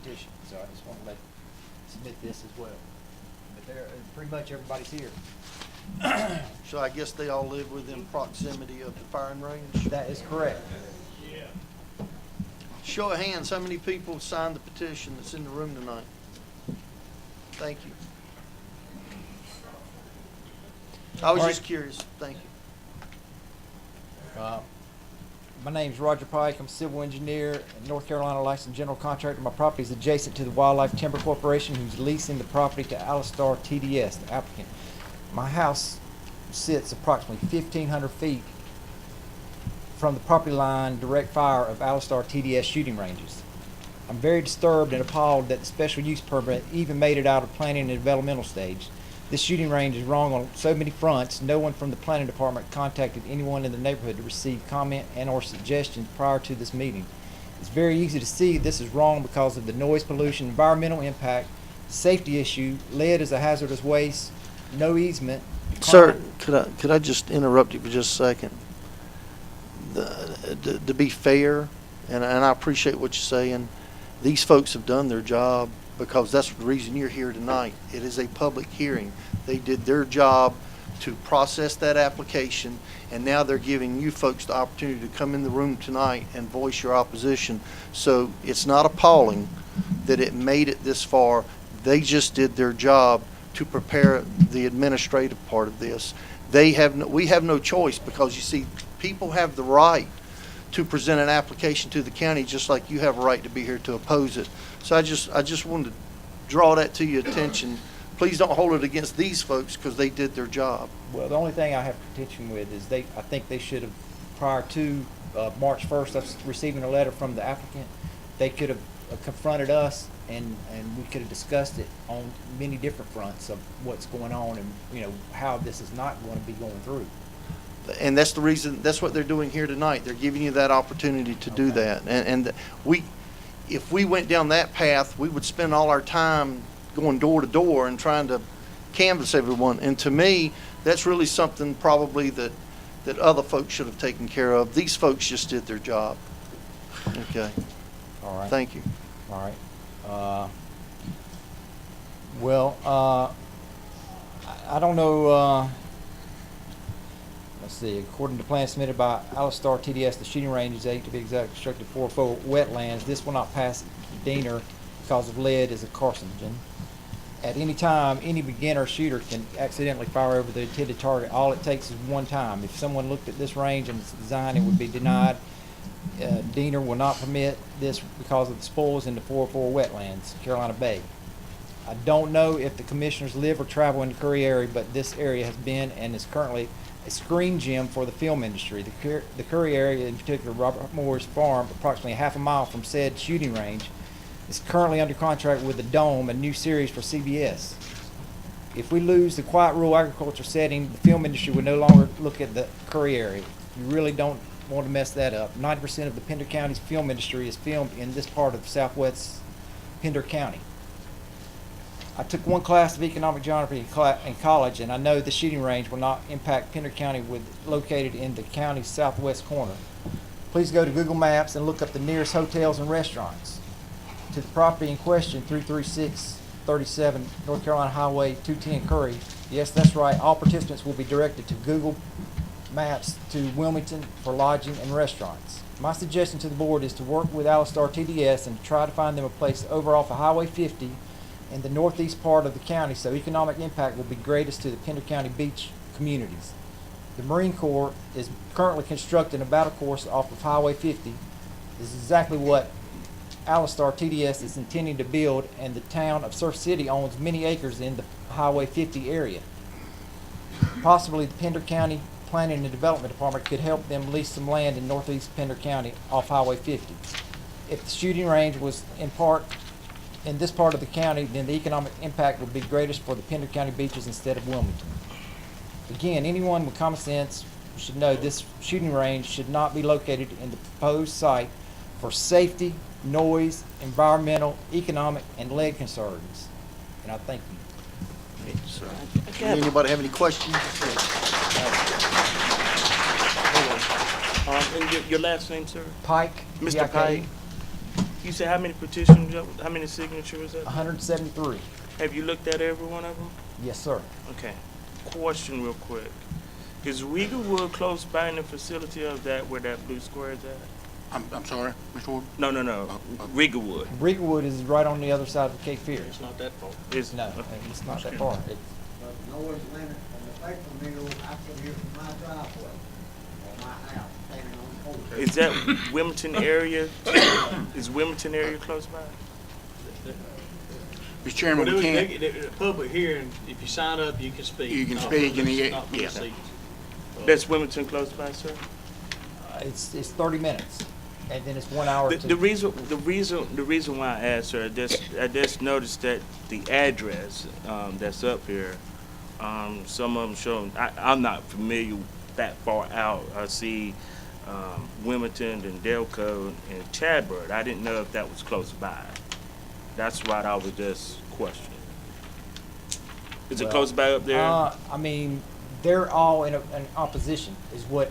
petition, so I just want to submit this as well. But pretty much everybody's here. So I guess they all live within proximity of the firing range? That is correct. Show of hands, how many people signed the petition that's in the room tonight? Thank you. I was All just right. curious. Thank you. My name's Roger Pike. I'm a civil engineer and North Carolina licensed general contractor. My property is adjacent to the Wildlife Timber Corporation, who's leasing the property to Alistar TDS, the applicant. My house sits approximately 1,500 feet from the property line direct fire of Alistar TDS shooting ranges. I'm very disturbed and appalled that the special use permit even made it out of planning and developmental stage. This shooting range is wrong on so many fronts. No one from the planning department contacted anyone in the neighborhood to receive comment and or suggestions prior to this meeting. It's very easy to see this is wrong because of the noise pollution, environmental impact, safety issue, lead is a hazardous waste, no easement. Sir, could I just interrupt you for just a second? To be fair, and I appreciate what you're saying, these folks have done their job because that's the reason you're here tonight. It is a public hearing. They did their job to process that application, and now they're giving you folks the opportunity to come in the room tonight and voice your opposition. So it's not appalling that it made it this far. They just did their job to prepare the administrative part of this. We have no choice because, you see, people have the right to present an application to the county just like you have a right to be here to oppose it. So I just wanted to draw that to your attention. Please don't hold it against these folks because they did their job. Well, the only thing I have contention with is I think they should have, prior to March 1st, us receiving a letter from the applicant, they could have confronted us and we could have discussed it on many different fronts of what's going on and, how this is not going to be going through. And that's the reason, that's what they're doing here tonight. They're giving you that opportunity to do that. And if we went down that path, we would spend all our time going door to door and trying to canvass everyone. And to me, that's really something probably that other folks should have taken care of. These folks just did their job. Okay. All right. Thank you. All right. I don't know, let's see, according to plans submitted by Alistar TDS, the shooting range is 8 to be exact, constructed 4 wetlands. This will not pass Diener because of lead is a carcinogen. At any time, any beginner shooter can accidentally fire over the intended target. All it takes is one time. If someone looked at this range and its design, it would be denied. Diener will not permit this because of the spoils in the 404 wetlands, Carolina Bay. I don't know if the commissioners live or travel in the Curry area, but this area has been and is currently a screen gem for the film industry. The Curry area, in particular Robert Moore's farm, approximately half a mile from said shooting range, is currently under contract with the Dome, a new series for CBS. If we lose the quiet rural agriculture setting, the film industry would no longer look at the Curry area. You really don't want to mess that up. 90% of the Pender County's film industry is filmed in this part of southwest Pender County. I took one class of economic geography in college, and I know the shooting range will not impact Pender County located in the county's southwest corner. Please go to Google Maps and look up the nearest hotels and restaurants. To the property in question, 33637 North Carolina Highway 210 Curry. Yes, that's right. All participants will be directed to Google Maps to Wilmington for lodging and restaurants. My suggestion to the board is to work with Alistar TDS and try to find them a place over off of Highway 50 in the northeast part of the county so economic impact will be greatest to the Pender County beach communities. The Marine Corps is currently constructing a battle course off of Highway 50. This is exactly what Alistar TDS is intending to build, and the town of Surf City owns many acres in the Highway 50 area. Possibly the Pender County Planning and Development Department could help them lease some land in northeast Pender County off Highway 50. If the shooting range was in this part of the county, then the economic impact would be greatest for the Pender County beaches instead of Wilmington. Again, anyone with common sense should know this shooting range should not be located in the proposed site for safety, noise, environmental, economic, and lead concerns. And I thank you. Thank you, sir. Anybody have any questions? And your last name, sir? Pike. Mr. PIK, Pike. You said how many petitions, how many signatures? 173. Have you looked at every one of them? Yes, sir. Okay. Question real quick. Is Regalwood close by in the facility of that where that blue square is at? I'm sorry, Mr. Ward? No. Regalwood. Regalwood is right on the other side of Cape Fear. It's not that far. No, it's not that far. Noise limit from the paper mill, I can hear from my driveway or my house, depending on the pole. Is that Wilmington area? Is Wilmington area close by? Mr. Chairman, we can't, The public hearing, if you sign up, you can speak. You can Not speak for and the- you- not for the yeah. seats. That's Wilmington close by, sir? It's 30 minutes, and then it's 1 hour. The reason why I asked, sir, I just noticed that the address that's up here, some of them show. I'm not familiar that far out. I see Wilmington and Delco and Chadbird. I didn't know if that was close by. That's what I was just questioning. Is it close by up there? I mean, they're all in opposition, is what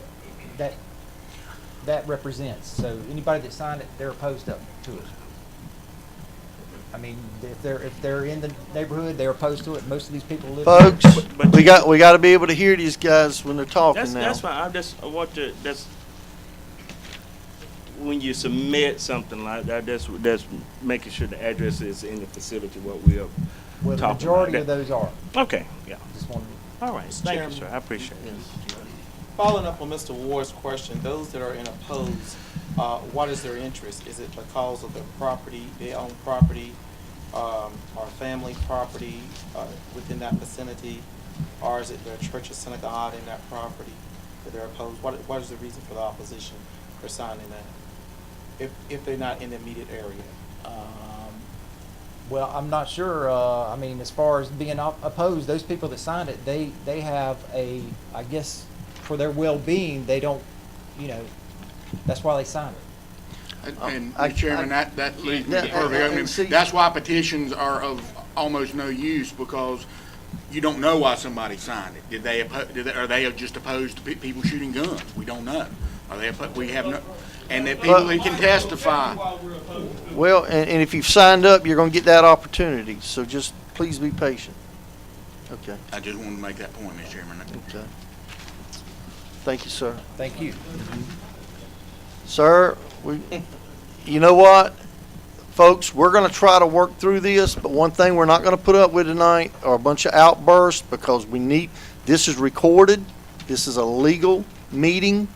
that represents. So anybody that signed it, they're opposed up to it. I mean, if they're in the neighborhood, they're opposed to it. Most of these people live. Folks, we got to be able to hear these guys when they're talking now. That's fine. I want to. When you submit something like that, that's making sure the address is in the facility what we are Well, the talking majority about. of those are. Okay, yeah. Just wanted All right. Thank you, Chairman. sir. I appreciate it. Following up on Mr. Ward's question, those that are in oppose, what is their interest? Is it because of the property, they own property, or family property within that vicinity, or is it their church or synagogue in that property that they're opposed? What is the reason for the opposition for signing that? If they're not in the immediate area? Well, I'm not sure. I mean, as far as being opposed, those people that signed it, they have I guess, for their well-being, they don't, that's why they signed it. and Mr. Chairman, that leads me to Yeah, perfect and opening. see- That's why petitions are of almost no use, because you don't know why somebody signed it. Are they just opposed to people shooting guns? We don't know. Are they we have no, and the people that can testify. Well, and if you've signed up, you're going to get that opportunity. So just please be patient. Okay. I just wanted to make that point, Mr. Chairman. Okay. Thank you, sir. Thank you. Sir, you know what? Folks, we're going to try to work through this, but one thing we're not going to put up with tonight are a bunch of outbursts, because this is recorded. This is a legal meeting.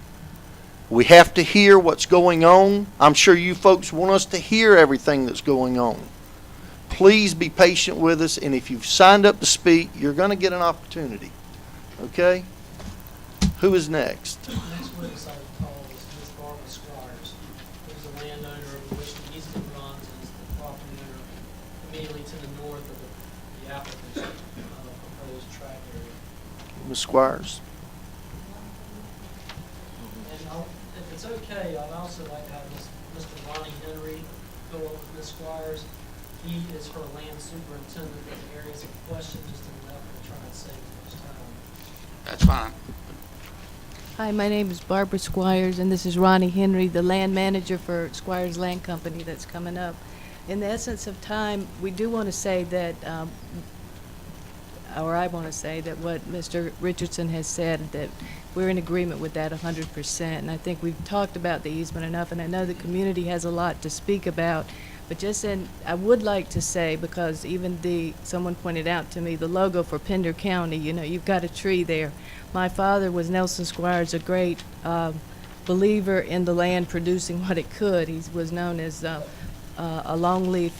We have to hear what's going on. I'm sure you folks want us to hear everything that's going on. Please be patient with us, and if you've signed up to speak, you're going to get an opportunity. Okay? Who is next? Next witness I would call is Ms. Barbara Squires, who's the landowner of which the easement runs and is the property owner immediately to the north of the applicant's proposed tract area. Ms. Squires. And if it's okay, I'd also like to have Mr. Ronnie Henry go up with Ms. Squires. he is her land superintendent in areas of question, just in an effort to try and save as much time. That's fine. Hi, my name is Barbara Squires, and this is Ronnie Henry, the land manager for Squires Land Company that's coming up. In the essence of time, we do want to say that, or I want to say that what Mr. Richardson has said, that we're in agreement with that 100%. And I think we've talked about the easement enough, and I know the community has a lot to speak about. But I would like to say, because even someone pointed out to me, the logo for Pender County, you've got a tree there. My father was Nelson Squires, a great believer in the land producing what it could. He was known as a longleaf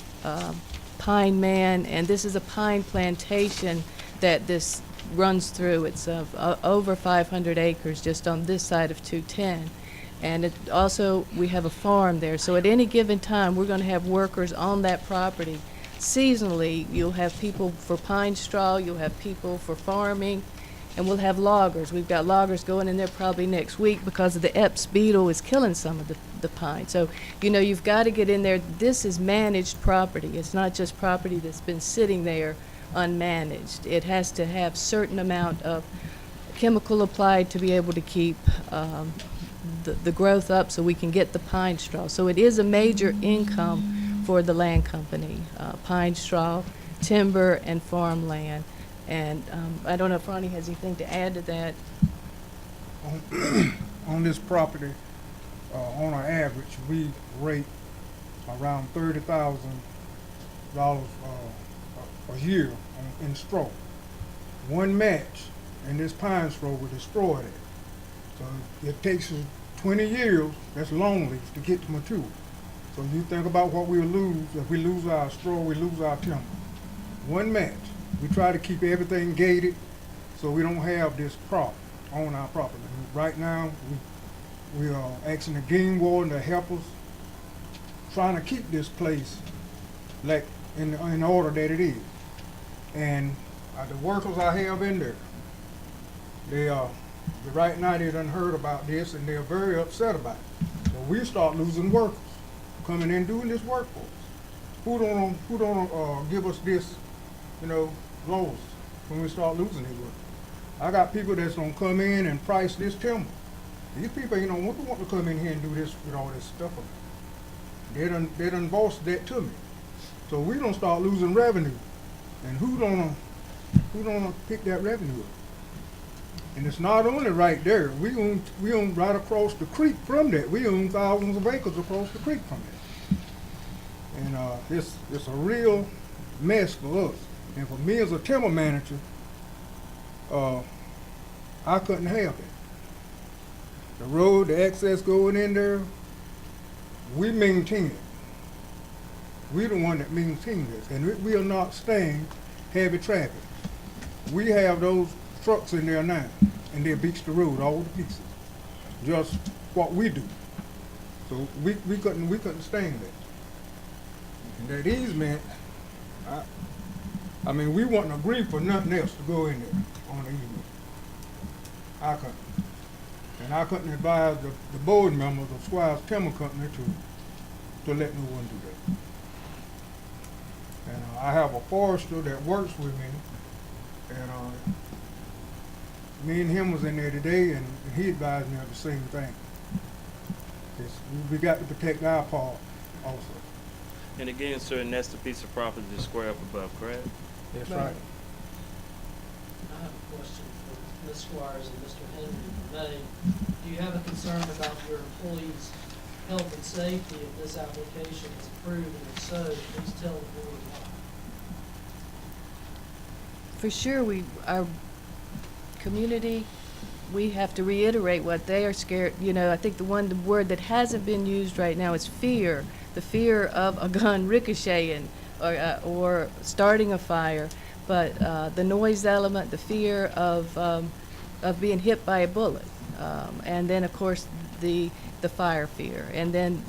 pine man, and this is a pine plantation that this runs through. It's over 500 acres just on this side of 210. And we have a farm there. So at any given time, we're going to have workers on that property. Seasonally, you'll have people for pine straw, you'll have people for farming, and we'll have loggers. We've got loggers going in there probably next week because of the Epps beetle is killing some of the pine. So, you've got to get in there. This is managed property. It's not just property that's been sitting there unmanaged. It has to have certain amount of chemical applied to be able to keep the growth up so we can get the pine straw. So it is a major income for the land company, pine straw, timber, and farmland. And I don't know if Ronnie has anything to add to that. On this property, on an average, we rate around $30,000 a year in straw. One match in this pine straw will destroy it. So it takes us 20 years, that's long leaf, to get to mature. So you think about what we'll lose. If we lose our straw, we lose our timber. One match. We try to keep everything gated so we don't have this problem on our property. Right now, we are asking the game warden to help us trying to keep this place like in order that it is. And the workers I have in there, right now they done heard about this and they're very upset about it. So we start losing workers coming in doing this work for us. Who don't give us this, loss when we start losing this work? I got people that's gonna come in and price this timber. These people, want to come in here and do this with all this stuff. They done bossed that to me. So we don't start losing revenue. And who don't pick that revenue up? And it's not only right there. We own right across the creek from that. We own thousands of acres across the creek from that. And it's a real mess for us. And for me as a timber manager, I couldn't have it. The road, the access going in there, we maintain it. We're the one that maintains this, and we are not staying heavy traffic. We have those trucks in there now, and they beach the road all to pieces. Just what we do. So we couldn't stand that. And that easement, we wouldn't agree for nothing else to go in there on the easement. I couldn't. And I couldn't advise the board members of Squires Timber Company to let no one do that. And I have a forester that works with me, and me and him was in there today, and he advised me of the same thing. We got to protect our part also. And again, sir, and that's the piece of property that's square up above, correct? That's right. I have a question for Ms. Squires and Mr. Henry, if I may. Do you have a concern about your employees' health and safety if this application is approved? And if so, please tell the board why. For sure, our community, we have to reiterate what they are scared. I think the word that hasn't been used right now is fear. The fear of a gun ricocheting or starting a fire. But the noise element, the fear of being hit by a bullet. And then, of course, the fire fear. And then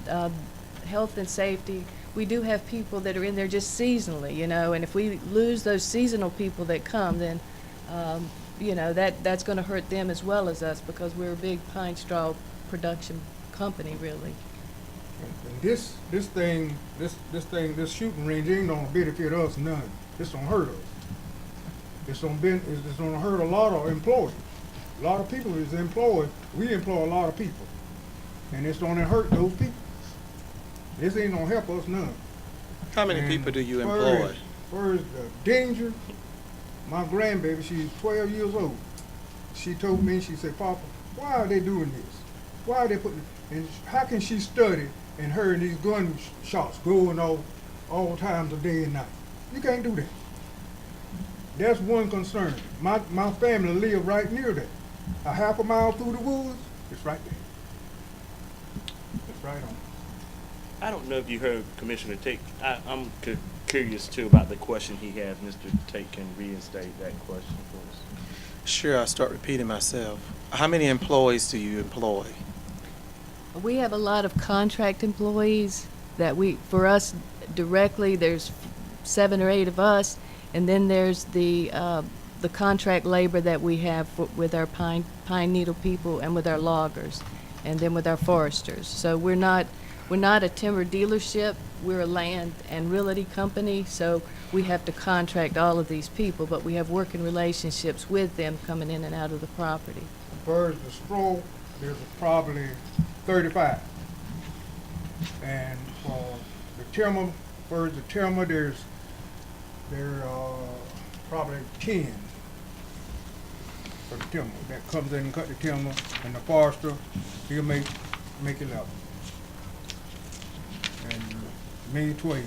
health and safety. We do have people that are in there just seasonally, and if we lose those seasonal people that come, then, that's going to hurt them as well as us because we're a big pine straw production company, really. And this shooting range ain't gonna benefit us none. It's gonna hurt us. It's gonna hurt a lot of employees. A lot of people is employed. We employ a lot of people. And it's gonna hurt those people. This ain't gonna help us none. How many And people do you far employ? as- far as the danger, my grandbaby, she's 12 years old. She told me, she said, Papa, why are they doing this? Why are they putting, and how can she study and hear these gun shots going off all times of day and night? You can't do that. That's one concern. My family live right near that. A half a mile through the woods, it's right there. It's right on. I don't know if you heard Commissioner Tate. I'm curious too about the question he has. Mr. Tate can reinstate that question for us. Sure, I'll start repeating myself. How many employees do you employ? We have a lot of contract employees that for us directly, there's 7 or 8 of us, and then there's the contract labor that we have with our pine needle people and with our loggers, and then with our foresters. So we're not a timber dealership, we're a land and realty company, so we have to contract all of these people, but we have working relationships with them coming in and out of the property. As far as the stroll, there's probably 35. And for the timber, there are probably 10 for the timber. That comes in and cut the timber, and the forester, he'll make 11. And me 12,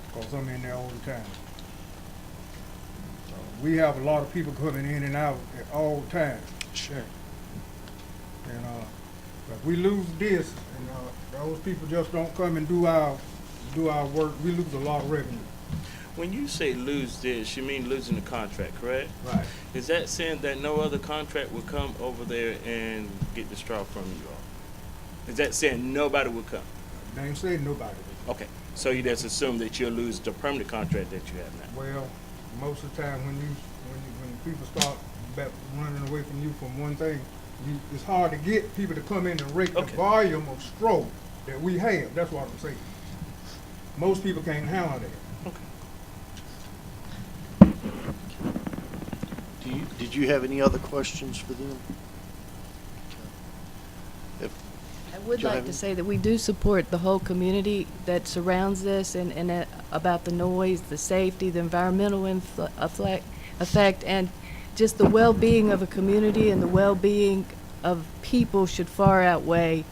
because I'm in there all the time. So we have a lot of people coming in and out at all the time. Sure. And if we lose this, and those people just don't come and do our work, we lose a lot of revenue. When you say lose this, you mean losing the contract, correct? Right. Is that saying that no other contract will come over there and get the straw from you all? Is that saying nobody will come? They ain't saying nobody. Okay, so you just assume that you'll lose the permanent contract that you have now? Well, most of the time when people start running away from you from one thing, it's hard to get people to come in and rate the volume of stroke that we have. That's what I'm saying. Most people can't handle that. Okay. Did you have any other questions for them? I would like to say that we do support the whole community that surrounds this and about the noise, the safety, the environmental effect, and just the well-being of a community and the well-being of people should far outweigh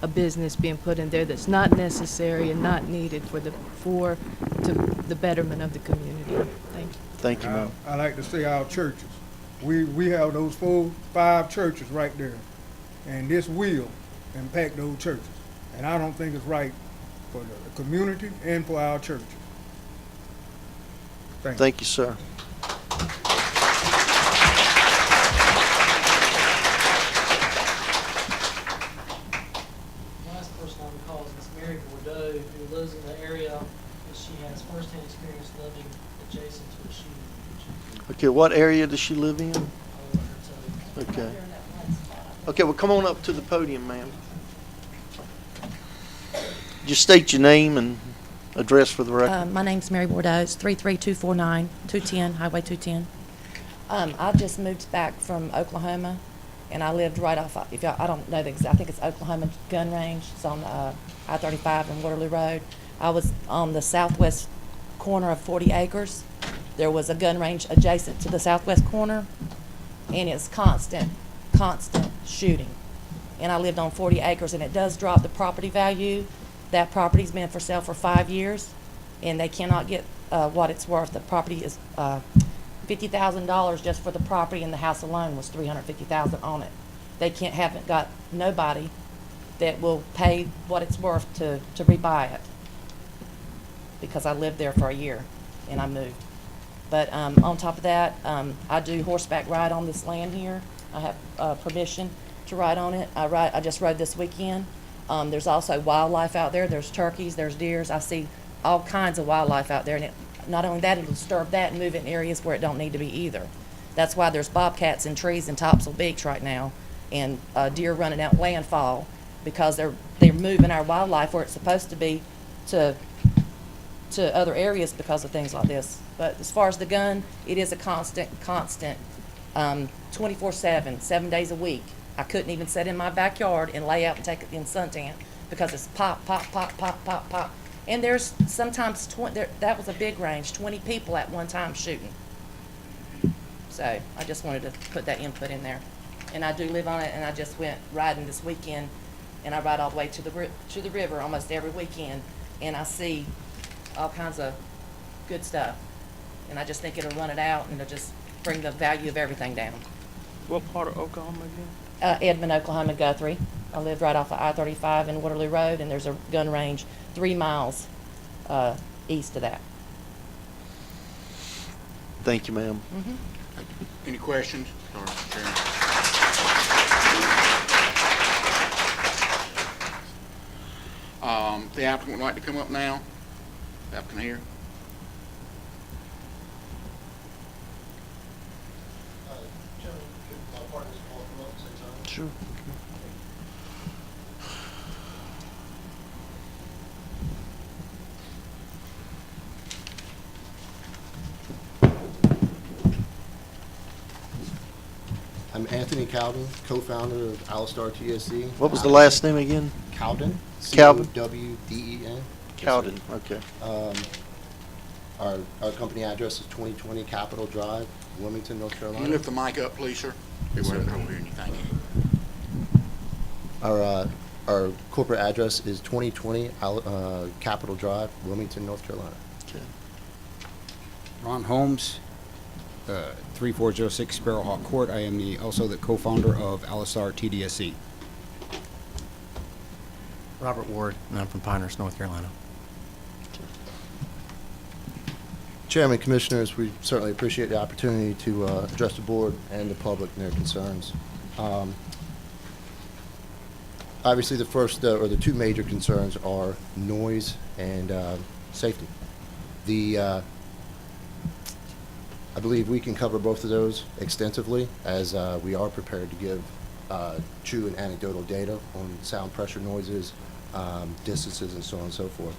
a business being put in there that's not necessary and not needed for the betterment of the community. Thank you. Thank you, ma'am. I like to say our churches. We have those 4-5 churches right there, and this will impact those churches. And I don't think it's right for the community and for our churches. Thank you, sir. Last person I recall is Miss Mary Bordeaux, who lives in the area, and she has firsthand experience living adjacent to a shooting range. Okay, what area does she live in? I'll let her tell you. Okay. Okay, well, come on up to the podium, ma'am. Just state your name and address for the record. My name's Mary Bordeaux. It's 33249, 210, Highway 210. I just moved back from Oklahoma, and I lived right off, I don't know the exact, I think it's Oklahoma Gun Range. It's on I-35 and Waterloo Road. I was on the southwest corner of 40 acres. There was a gun range adjacent to the southwest corner, and it's constant shooting. And I lived on 40 acres, and it does drop the property value. That property's been for sale for 5 years, and they cannot get what it's worth. The property is $50,000 just for the property, and the house alone was $350,000 on it. They haven't got nobody that will pay what it's worth to rebuy it, because I lived there for a year and I moved. But on top of that, I do horseback ride on this land here. I have permission to ride on it. I just rode this weekend. There's also wildlife out there. There's turkeys, there's deers. I see all kinds of wildlife out there, and not only that, it'll disturb that and move it in areas where it don't need to be either. That's why there's bobcats in trees in Topsail Beach right now, and deer running out landfall, because they're moving our wildlife where it's supposed to be to other areas because of things like this. But as far as the gun, it is a constant, 24/7, 7 days a week. I couldn't even sit in my backyard and lay out and take it in suntan because it's pop, pop, pop, pop, pop, pop. And there's sometimes that was a big range, 20 people at one time shooting. So I just wanted to put that input in there. And I do live on it, and I just went riding this weekend, and I ride all the way to the river almost every weekend, and I see all kinds of good stuff. And I just think it'll run it out, and it'll just bring the value of everything down. What part of Oklahoma again? Edmond, Oklahoma, Guthrie. I live right off of I-35 and Waterloo Road, and there's a gun range 3 miles east of that. Thank you, ma'am. Any questions? Or, Chairman? The applicant would like to come up now. The applicant here. Sure. I'm Anthony Cowden, co-founder of Alistar TSC. What was the last name again? Cowden. Cowden? C-O-W-D-E-N. Cowden, okay. Our company address is 2020 Capitol Drive, Wilmington, North Carolina. Can you lift the mic up, please, sir? People have trouble hearing you. Thank you. Our corporate address is 2020 Capitol Drive, Wilmington, North Carolina. Okay. Ron Holmes, 3406 Sparrowhawk Court. I am also the co-founder of Alistar TDSC. Robert Ward, and I'm from Pinehurst, North Carolina. Chairman, Commissioners, we certainly appreciate the opportunity to address the board and the public and their concerns. Obviously, the first or the two major concerns are noise and safety. I believe we can cover both of those extensively, as we are prepared to give true and anecdotal data on sound pressure, noises, distances, and so on and so forth.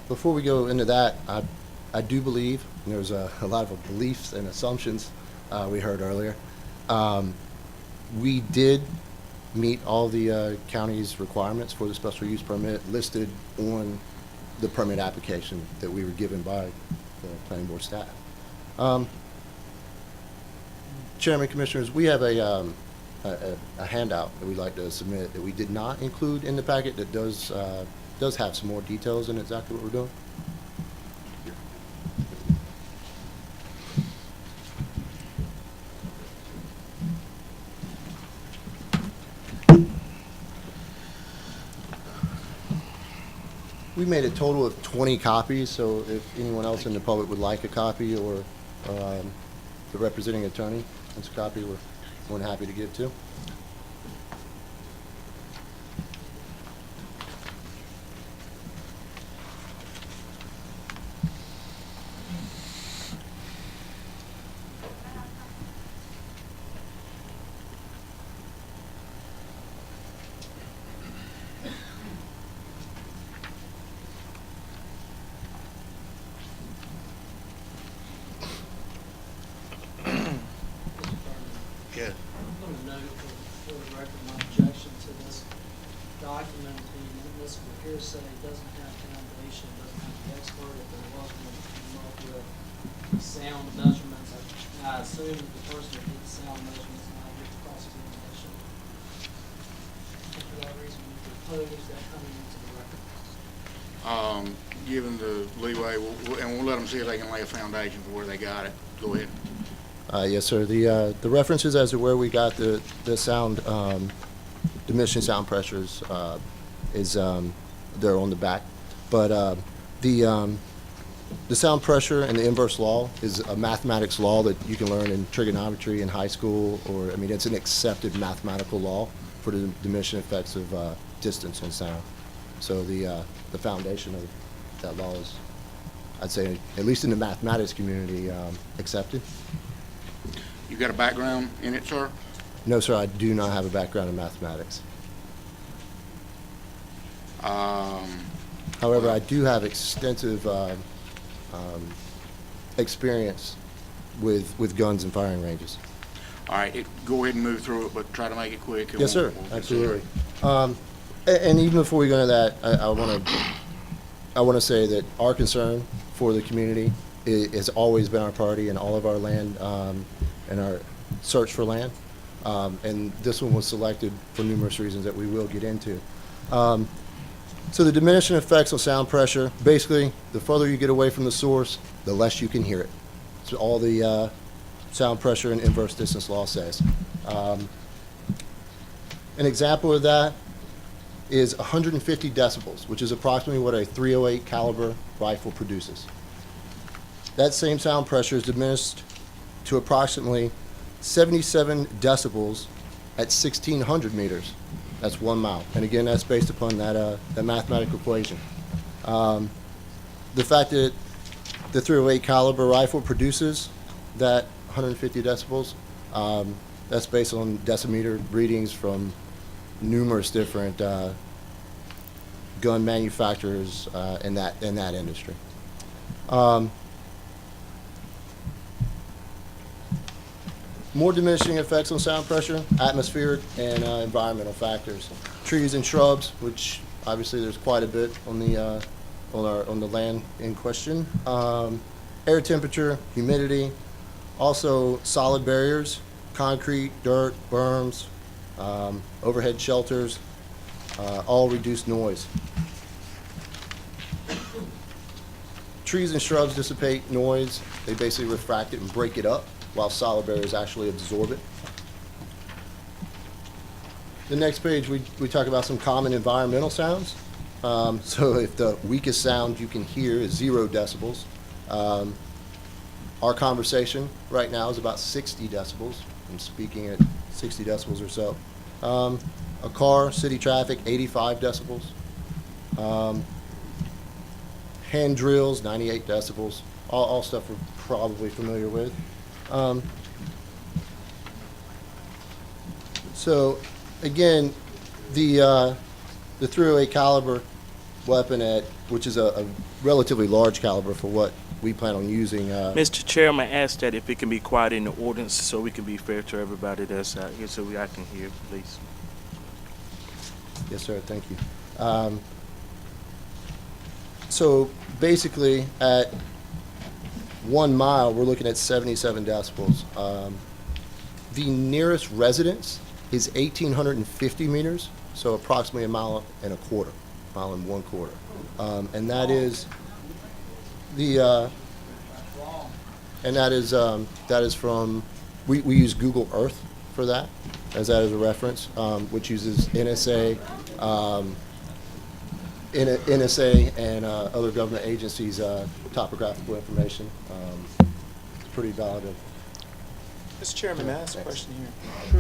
Before we go into that, I do believe, and there's a lot of beliefs and assumptions we heard earlier. We did meet all the county's requirements for the special use permit listed on the permit application that we were given by the planning board staff. Chairman, Commissioners, we have a handout that we'd like to submit that we did not include in the packet that does have some more details in exactly what we're doing. We made a total of 20 copies, so if anyone else in the public would like a copy, or the representing attorney wants a copy, we're more than happy to give to. Yeah. I'm going to note for the record my objection to this document being admissible hearsay. Doesn't have foundation, doesn't have the expert. If there was one to come up with sound measurements, I assume that the person that did the sound measurements and I get the cross-examination. And for that reason, we propose that coming into the record. Given the leeway, and we'll let them see if they can lay a foundation for where they got it. Go ahead. Yes, sir. The references as to where we got the sound, diminishing sound pressures, is they're on the back. But the sound pressure and the inverse law is a mathematics law that you can learn in trigonometry in high school, or I mean, it's an accepted mathematical law for the diminishing effects of distance on sound. So the foundation of that law is, I'd say, at least in the mathematics community, accepted. You got a background in it, sir? No, sir, I do not have a background in mathematics. However, I do have extensive experience with guns and firing ranges. All right, go ahead and move through it, but try to make it quick. and Yes, sir, we'll consider absolutely. it. And even before we go into that, I want to say that our concern for the community has always been our priority in all of our land and our search for land. And this one was selected for numerous reasons that we will get into. So the diminishing effects on sound pressure, basically, the further you get away from the source, the less you can hear it. So all the sound pressure and inverse distance law says. An example of that is 150 decibels, which is approximately what a .308 caliber rifle produces. That same sound pressure is diminished to approximately 77 decibels at 1,600 meters. That's 1 mile. And again, that's based upon that mathematical equation. The fact that the .308 caliber rifle produces that 150 decibels, that's based on decimeter readings from numerous different gun manufacturers in that industry. More diminishing effects on sound pressure, atmospheric and environmental factors. Trees and shrubs, which obviously there's quite a bit on the land in question. Air temperature, humidity, also solid barriers, concrete, dirt, berms, overhead shelters, all reduce noise. Trees and shrubs dissipate noise. They basically refract it and break it up, while solid barriers actually absorb it. The next page, we talk about some common environmental sounds. So if the weakest sound you can hear is 0 decibels, our conversation right now is about 60 decibels. I'm speaking at 60 decibels or so. A car, city traffic, 85 decibels. Hand drills, 98 decibels. All stuff we're probably familiar with. So again, the .308 caliber weapon, which is a relatively large caliber for what we plan on using. Mr. Chairman, I ask that if it can be quiet in the ordinance so we can be fair to everybody that's out here, so I can hear, please. Yes, sir. Thank you. So basically, at 1 mile, we're looking at 77 decibels. The nearest residence is 1,850 meters, so approximately 1.25 miles, 1/4. And that is that is from, we use Google Earth for that, as that is a reference, which uses NSA, NSA and other government agencies' topographical information. It's pretty valid. Mr. Chairman, may I ask a question here?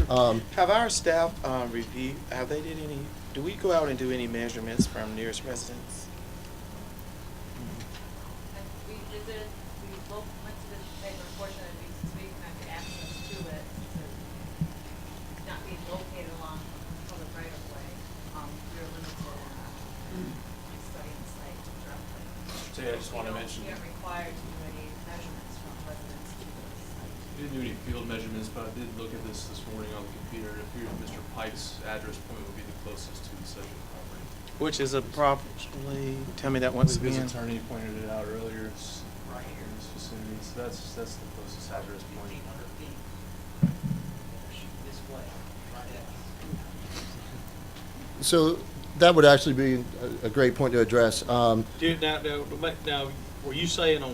Sure. Have our staff do we go out and do any measurements from nearest residents? We visited, we both went to the paper portion of it so we can have access to it, so it's not being located along public right of way. We are limited in studying the site directly. So yeah, I just want to mention. We aren't required to do any measurements from residents to the site. We didn't do any field measurements, but I did look at this morning on the computer. It appeared Mr. Pike's address point would be the closest to the subject property. Which is approximately, tell me that once His again. attorney pointed it out earlier. It's right here in this vicinity. So that's the closest address point. 1,500 feet. Shoot this way, right at. So that would actually be a great point to address. Now, were you saying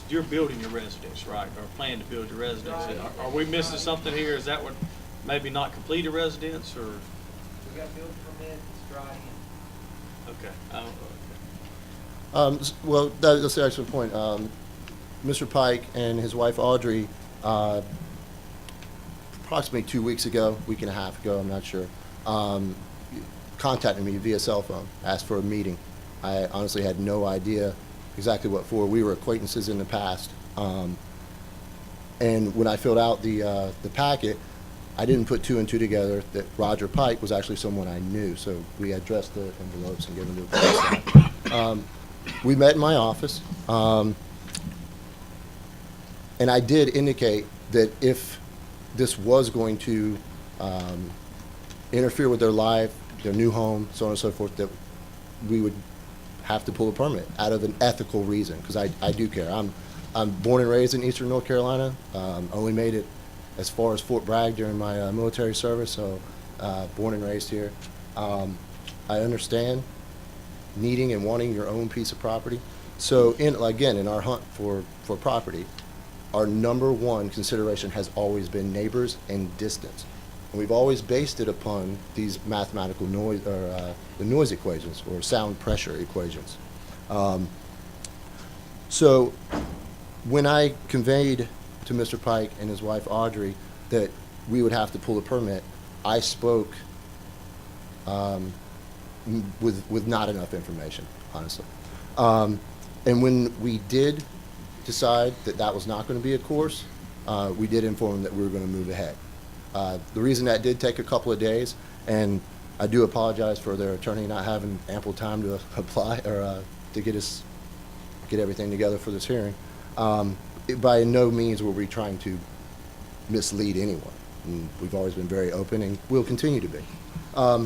you're building your residence, right, or plan to build your residence? Are we missing something here? Is that what, maybe not complete a residence, or? We got building permit, it's dry in. Okay. Well, that's the excellent point. Mr. Pike and his wife Audrey, approximately 2 weeks ago, week and a half ago, I'm not sure, contacted me via cell phone, asked for a meeting. I honestly had no idea exactly what for. We were acquaintances in the past. And when I filled out the packet, I didn't put two and two together that Roger Pike was actually someone I knew, so we addressed the envelopes and given them to the police staff. We met in my office, and I did indicate that if this was going to interfere with their life, their new home, so on and so forth, that we would have to pull a permit out of an ethical reason, because I do care. I'm born and raised in Eastern North Carolina. Only made it as far as Fort Bragg during my military service, so born and raised here. I understand needing and wanting your own piece of property. So again, in our hunt for property, our number one consideration has always been neighbors and distance. And we've always based it upon these mathematical noise, or the noise equations, or sound pressure equations. So when I conveyed to Mr. Pike and his wife Audrey that we would have to pull a permit, I spoke with not enough information, honestly. And when we did decide that that was not going to be a course, we did inform them that we were going to move ahead. The reason that did take a couple of days, and I do apologize for their attorney not having ample time to apply or to get everything together for this hearing. By no means were we trying to mislead anyone. And we've always been very open, and we'll continue to be.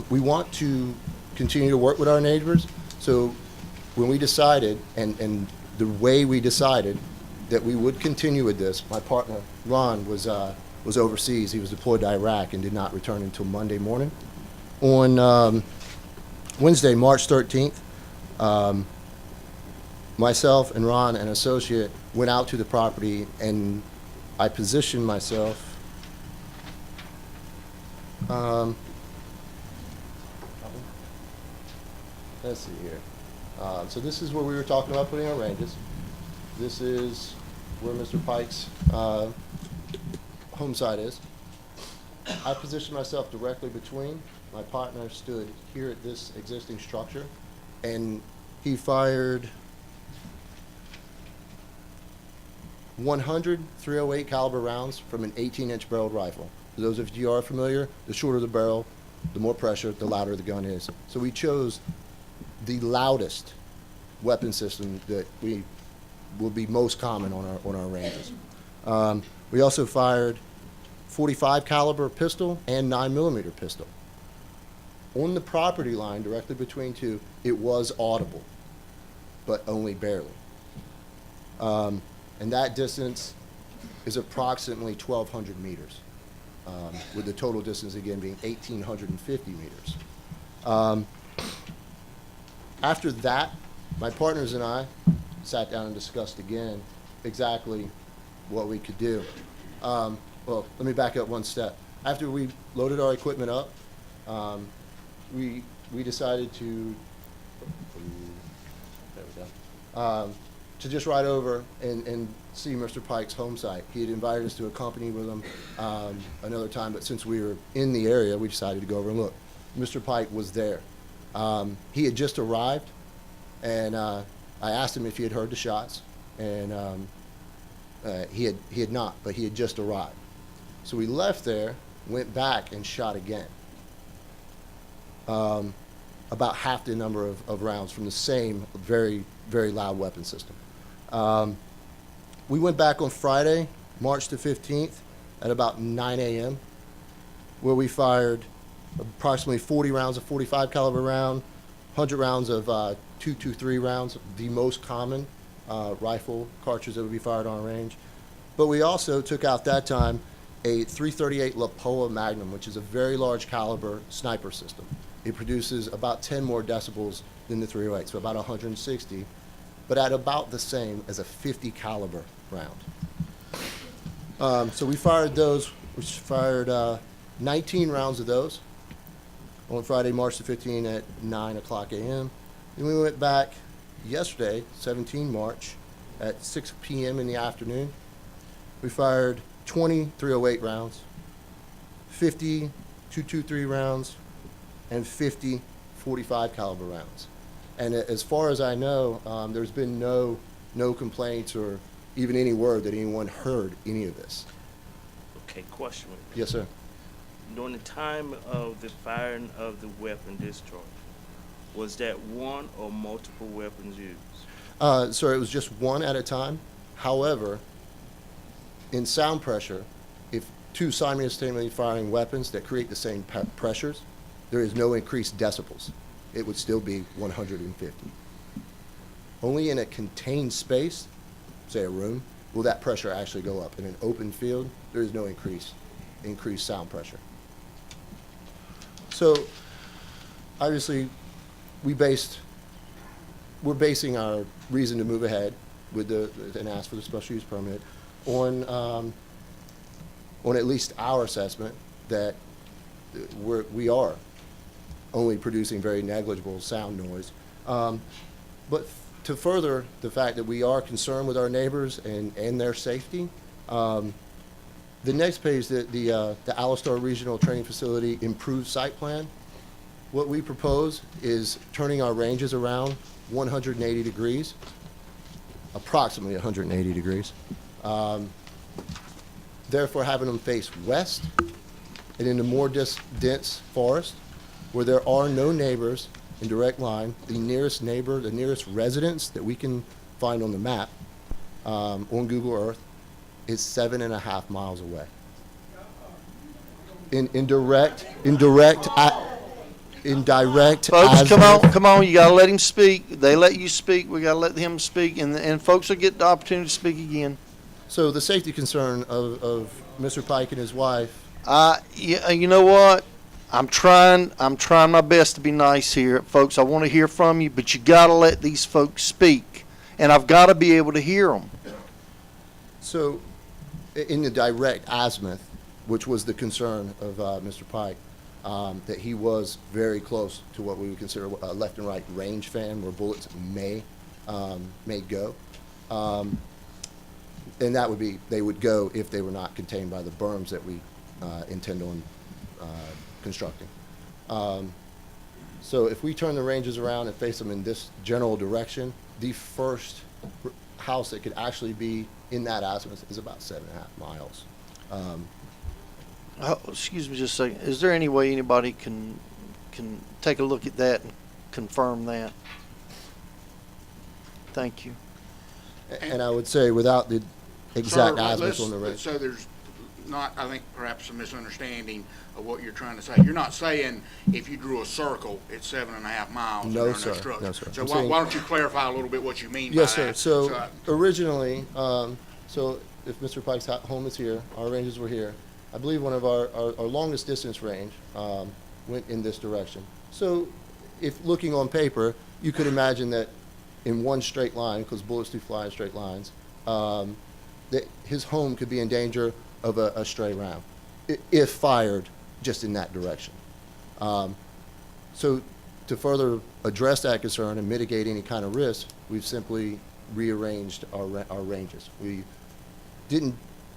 We want to continue to work with our neighbors. So when we decided, and the way we decided that we would continue with this, my partner Ron was overseas. He was deployed to Iraq and did not return until Monday morning. On Wednesday, March 13th, myself and Ron, an associate, went out to the property, and I positioned myself let's see here. So this is where we were talking about putting our ranges. This is where Mr. Pike's home site is. I positioned myself directly between. My partner stood here at this existing structure, and he fired 100 .308 caliber rounds from an 18-inch barreled rifle. For those of you who are familiar, the shorter the barrel, the more pressure, the louder the gun is. So we chose the loudest weapon system that will be most common on our ranges. We also fired 45 caliber pistol and 9mm pistol. On the property line, directly between two, it was audible, but only barely. And that distance is approximately 1,200 meters, with the total distance again being 1,850 meters. After that, my partners and I sat down and discussed again exactly what we could do. Well, let me back up one step. After we loaded our equipment up, we decided to just ride over and see Mr. Pike's home site. He had invited us to accompany with him another time, but since we were in the area, we decided to go over and look. Mr. Pike was there. He had just arrived, and I asked him if he had heard the shots, and he had not, but he had just arrived. So we left there, went back, and shot again. About half the number of rounds from the same very, very loud weapon system. We went back on Friday, March the 15th, at about 9 a.m., where we fired approximately 40 rounds of 45 caliber round, 100 rounds of 223 rounds, the most common rifle cartridge that would be fired on range. But we also took out that time a .338 Lapoa Magnum, which is a very large caliber sniper system. It produces about 10 more decibels than the .308, so about 160, but at about the same as a 50 caliber round. So we fired those. We fired 19 rounds of those on Friday, March the 15th at 9 o'clock a.m. Then we went back yesterday, 17 March, at 6 p.m. in the afternoon. We fired 20 .308 rounds, 50 .223 rounds, and 50 .45 caliber rounds. And as far as I know, there's been no complaints or even any word that anyone heard any of this. Okay, question. Yes, sir. during the time of the firing of the weapon discharge, was that one or multiple weapons used? Sir, it was just one at a time. However, in sound pressure, if two simultaneously firing weapons that create the same pressures, there is no increased decibels. It would still be 150. Only in a contained space, say a room, will that pressure actually go up. In an open field, there is no increased sound pressure. So, obviously, we're basing our reason to move ahead with and ask for the special use permit on at least our assessment that we are only producing very negligible sound noise. But to further the fact that we are concerned with our neighbors and their safety, the next page, the Alistar Regional Training Facility improved site plan, what we propose is turning our ranges around 180 degrees, approximately 180 degrees. Therefore, having them face west and into more dense forest where there are no neighbors in direct line. The nearest neighbor, the nearest residence that we can find on the map on Google Earth is 7.5 miles away. In direct. Folks, come on, you gotta let him speak. They let you speak, we gotta let him speak, and folks will get the opportunity to speak again. So the safety concern of Mr. Pike and his wife. Yeah, you know what? I'm trying my best to be nice here, folks. I want to hear from you, but you gotta let these folks speak, and I've got to be able to hear them. So, in the direct azimuth, which was the concern of Mr. Pike, that he was very close to what we would consider a left and right range fan, where bullets may go, and that would be they would go if they were not contained by the berms that we intend on constructing. So if we turn the ranges around and face them in this general direction, the first house that could actually be in that azimuth is about 7.5 miles. Excuse me just a second. Is there any way anybody can take a look at that and confirm that? Thank you. And I would say without the exact Sir, azimuth on the range. So there's not, I think, perhaps a misunderstanding of what you're trying to say. You're not saying if you drew a circle, it's 7.5 miles. No, and there sir. are structures. No, sir. So I'm why saying- don't you clarify a little bit what you mean Yes, by sir. that? So originally, so if Mr. Pike's home is here, our ranges were here. I believe one of our longest distance range went in this direction. So if looking on paper, you could imagine that in one straight line, because bullets do fly in straight lines, that his home could be in danger of a stray round if fired just in that direction. So to further address that concern and mitigate any kind of risk, we've simply rearranged our ranges. We didn't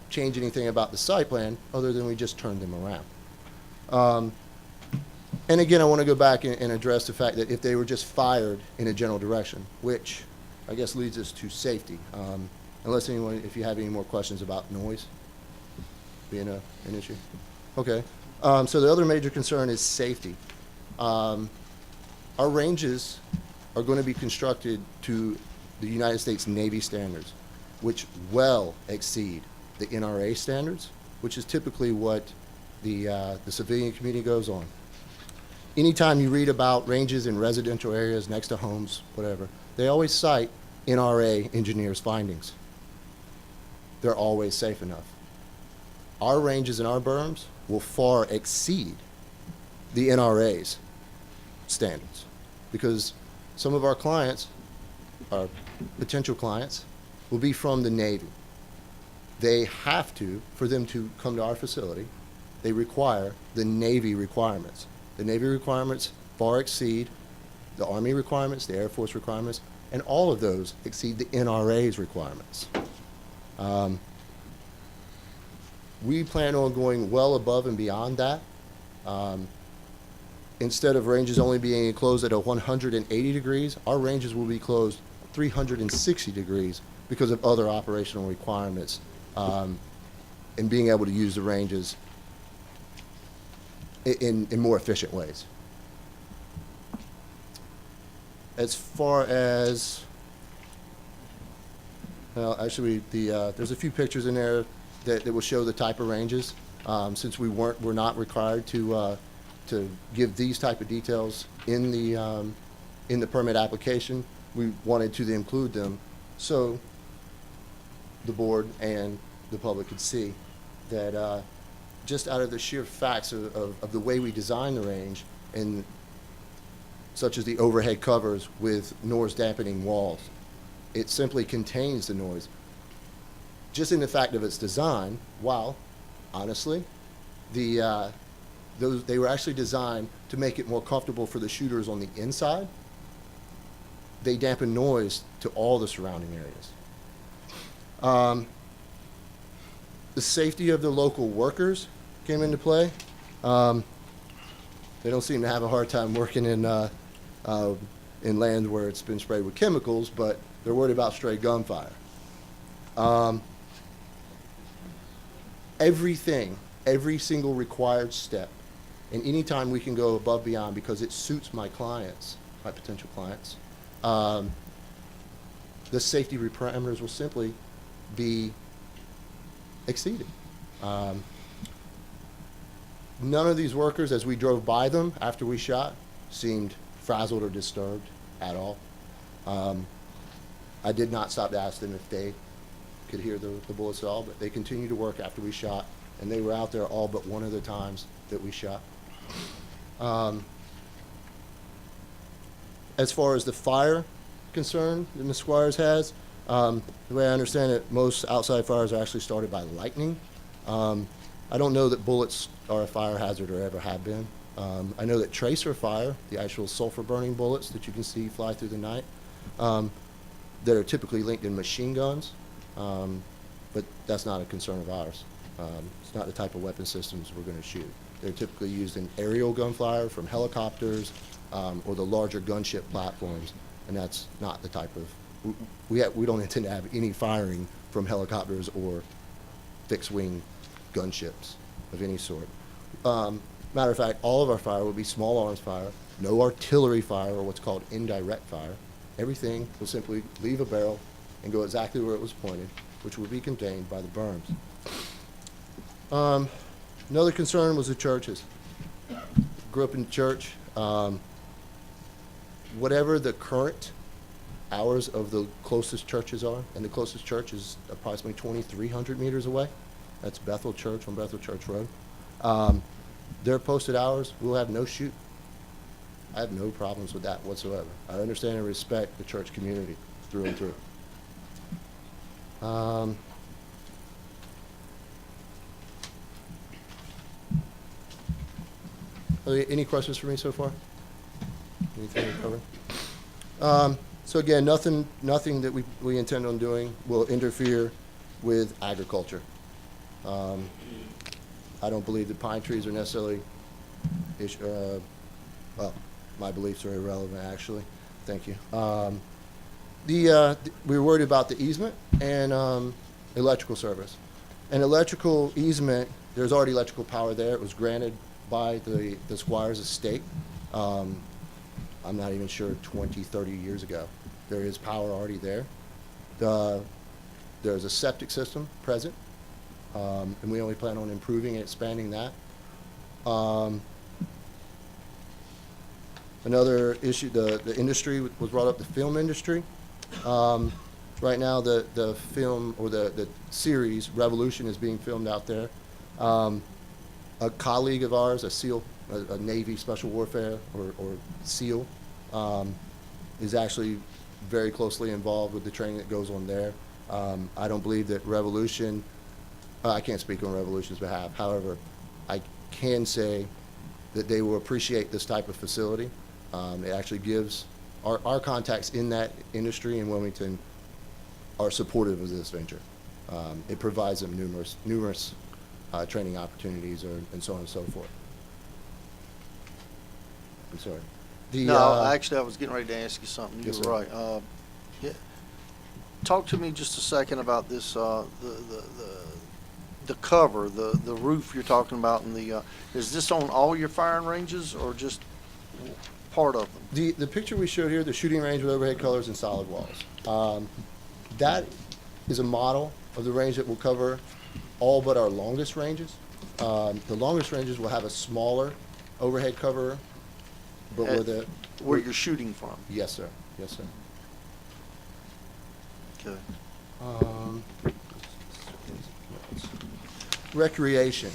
change anything about the site plan other than we just turned them around. And again, I want to go back and address the fact that if they were just fired in a general direction, which I guess leads us to safety, unless anyone, if you have any more questions about noise being an issue. Okay. So the other major concern is safety. Our ranges are going to be constructed to the United States Navy standards, which well exceed the NRA standards, which is typically what the civilian community goes on. Anytime you read about ranges in residential areas next to homes, whatever, they always cite NRA engineers' findings. They're always safe enough. Our ranges and our berms will far exceed the NRA's standards because some of our clients, our potential clients, will be from the Navy. They have to, for them to come to our facility, they require the Navy requirements. The Navy requirements far exceed the Army requirements, the Air Force requirements, and all of those exceed the NRA's requirements. We plan on going well above and beyond that. Instead of ranges only being closed at 180 degrees, our ranges will be closed 360 degrees because of other operational requirements and being able to use the ranges in more efficient ways. As far as, well, actually, there's a few pictures in there that will show the type of ranges. Since we're not required to give these type of details in the permit application, we wanted to include them so the board and the public could see that just out of the sheer facts of the way we design the range, and such as the overhead covers with noise dampening walls, it simply contains the noise. Just in the fact of its design, while honestly, they were actually designed to make it more comfortable for the shooters on the inside. They dampen noise to all the surrounding areas. The safety of the local workers came into play. They don't seem to have a hard time working in land where it's been sprayed with chemicals, but they're worried about stray gunfire. Every single required step, and anytime we can go above beyond because it suits my clients, my potential clients, the safety parameters will simply be exceeded. None of these workers, as we drove by them after we shot, seemed frazzled or disturbed at all. I did not stop to ask them if they could hear the bullets at all, but they continued to work after we shot, and they were out there all but one of the times that we shot. As far as the fire concern that Ms. Squires has, the way I understand it, most outside fires are actually started by lightning. I don't know that bullets are a fire hazard or ever have been. I know that tracer fire, the actual sulfur burning bullets that you can see fly through the night, that are typically linked in machine guns, but that's not a concern of ours. It's not the type of weapon systems we're going to shoot. They're typically used in aerial gunfire from helicopters or the larger gunship platforms, and that's not the type of, we don't intend to have any firing from helicopters or fixed-wing gunships of any sort. Matter of fact, all of our fire will be small arms fire, no artillery fire or what's called indirect fire. Everything will simply leave a barrel and go exactly where it was pointed, which will be contained by the berms. Another concern was the churches. Grew up in the church. Whatever the current hours of the closest churches are, and the closest church is approximately 2,300 meters away. That's Bethel Church on Bethel Church Road. Their posted hours, we'll have no shoot. I have no problems with that whatsoever. I understand and respect the church community through and through. Are there any questions for me so far? Anything to cover? So again, nothing that we intend on doing will interfere with agriculture. I don't believe that pine trees are necessarily, well, my beliefs are irrelevant, actually. Thank you. We were worried about the easement and electrical service. An electrical easement, there's already electrical power there. It was granted by the Squires estate. I'm not even sure, 20, 30 years ago. There is power already there. There's a septic system present, and we only plan on improving and expanding that. Another issue, the industry was brought up, the film industry. Right now, the film, or the series, Revolution, is being filmed out there. A colleague of ours, a SEAL, a Navy Special Warfare, or SEAL, is actually very closely involved with the training that goes on there. I don't believe that Revolution, I can't speak on Revolution's behalf. However, I can say that they will appreciate this type of facility. It actually gives our contacts in that industry in Wilmington are supportive of this venture. It provides them numerous training opportunities and so on and so forth. I'm sorry. Actually, I was getting ready to ask you something. You Yes, were sir. right. Yeah. Talk to me just a second about this, the cover, the roof you're talking about, and is this on all your firing ranges or just part of them? The picture we showed here, the shooting range with overhead colors and solid walls, that is a model of the range that will cover all but our longest ranges. The longest ranges will have a smaller overhead cover, but where you're shooting from. Yes, sir. Yes, sir. Okay. Recreation.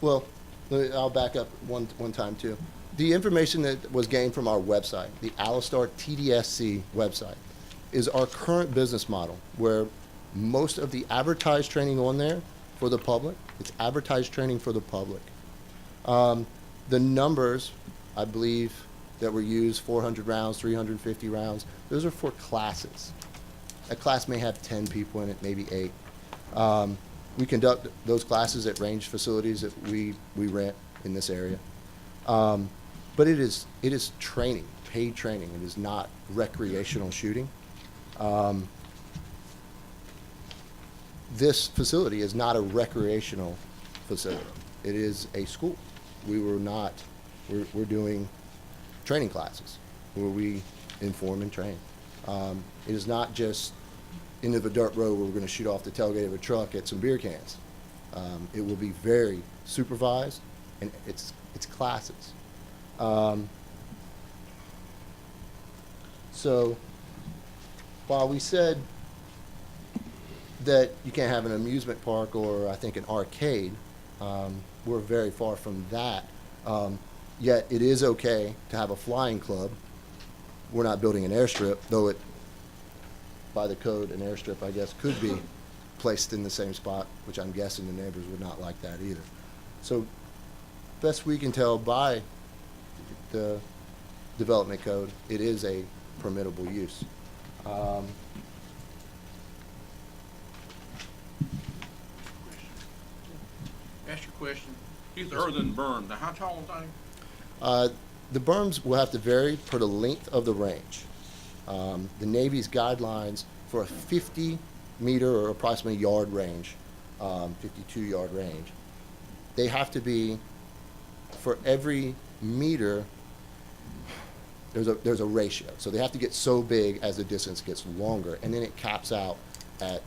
Well, I'll back up one time too. The information that was gained from our website, the Alistar TDSC website, is our current business model, where most of the advertised training on there for the public, it's advertised training for the public. The numbers, I believe, that were used, 400 rounds, 350 rounds, those are for classes. A class may have 10 people in it, maybe 8. We conduct those classes at range facilities that we rent in this area. But it is training, paid training. It is not recreational shooting. This facility is not a recreational facility. It is a school. We're doing training classes where we inform and train. It is not just into the dirt road where we're going to shoot off the tailgate of a truck at some beer cans. It will be very supervised, and it's classes. So while we said that you can't have an amusement park or I think an arcade, we're very far from that. Yet it is okay to have a flying club. We're not building an airstrip, though it, by the code, an airstrip, I guess, could be placed in the same spot, which I'm guessing the neighbors would not like that either. So best we can tell by the development code, it is a permittable use. Ask your question. Use the earthen berm. Now, how tall is that? The berms will have to vary per the length of the range. The Navy's guidelines for a 50-meter or approximately yard range, 52-yard range, they have to be, for every meter, there's a ratio. So they have to get so big as the distance gets longer, and then it caps out at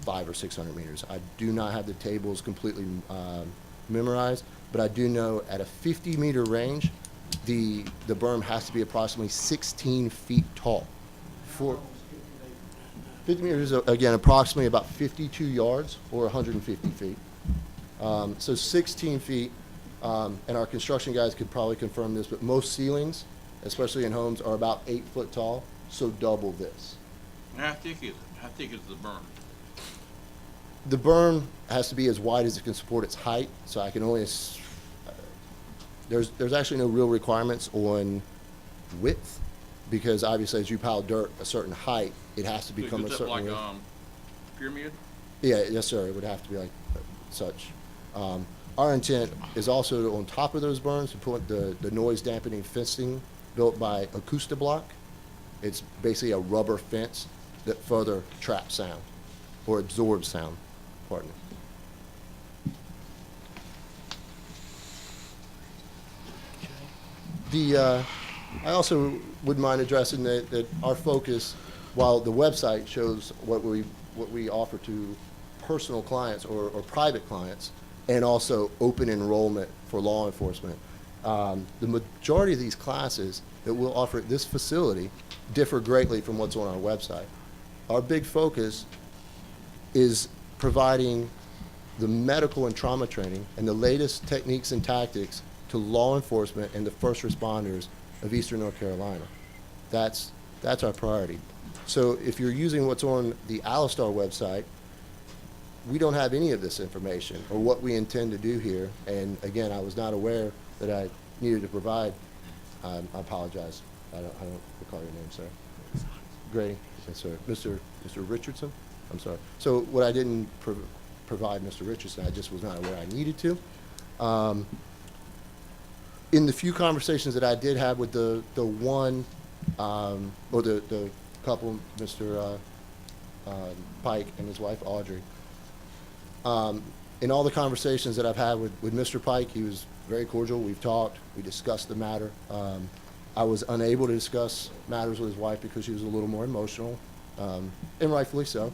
500 or 600 meters. I do not have the tables completely memorized, but I do know at a 50-meter range, the berm has to be approximately 16 feet tall. For 50 meters, again, approximately about 52 yards or 150 feet. So 16 feet, and our construction guys could probably confirm this, but most ceilings, especially in homes, are about 8 foot tall, so double this. How thick is it? How thick is the berm? The berm has to be as wide as it can support its height, so I can only, there's actually no real requirements on width, because obviously as you pile dirt a certain height, it has to become a certain width. Like pyramid? Yeah, yes, sir. It would have to be like such. Our intent is also on top of those berms to put the noise dampening fencing built by Acoustablock. It's basically a rubber fence that further traps sound or absorbs sound, pardon me. I also wouldn't mind addressing that our focus, while the website shows what we offer to personal clients or private clients, and also open enrollment for law enforcement, the majority of these classes that we'll offer at this facility differ greatly from what's on our website. Our big focus is providing the medical and trauma training and the latest techniques and tactics to law enforcement and the first responders of Eastern North Carolina. That's our priority. So if you're using what's on the Alistar website, we don't have any of this information or what we intend to do here. And again, I was not aware that I needed to provide. I apologize. I don't recall your name, sir. Grady. Yes, sir. Mr. Richardson. I'm sorry. So what I didn't provide Mr. Richardson, I just was not aware I needed to. In the few conversations that I did have with the one or the couple, Mr. Pike and his wife Audrey. In all the conversations that I've had with Mr. Pike, he was very cordial. We've talked, we discussed the matter. I was unable to discuss matters with his wife because she was a little more emotional, and rightfully so,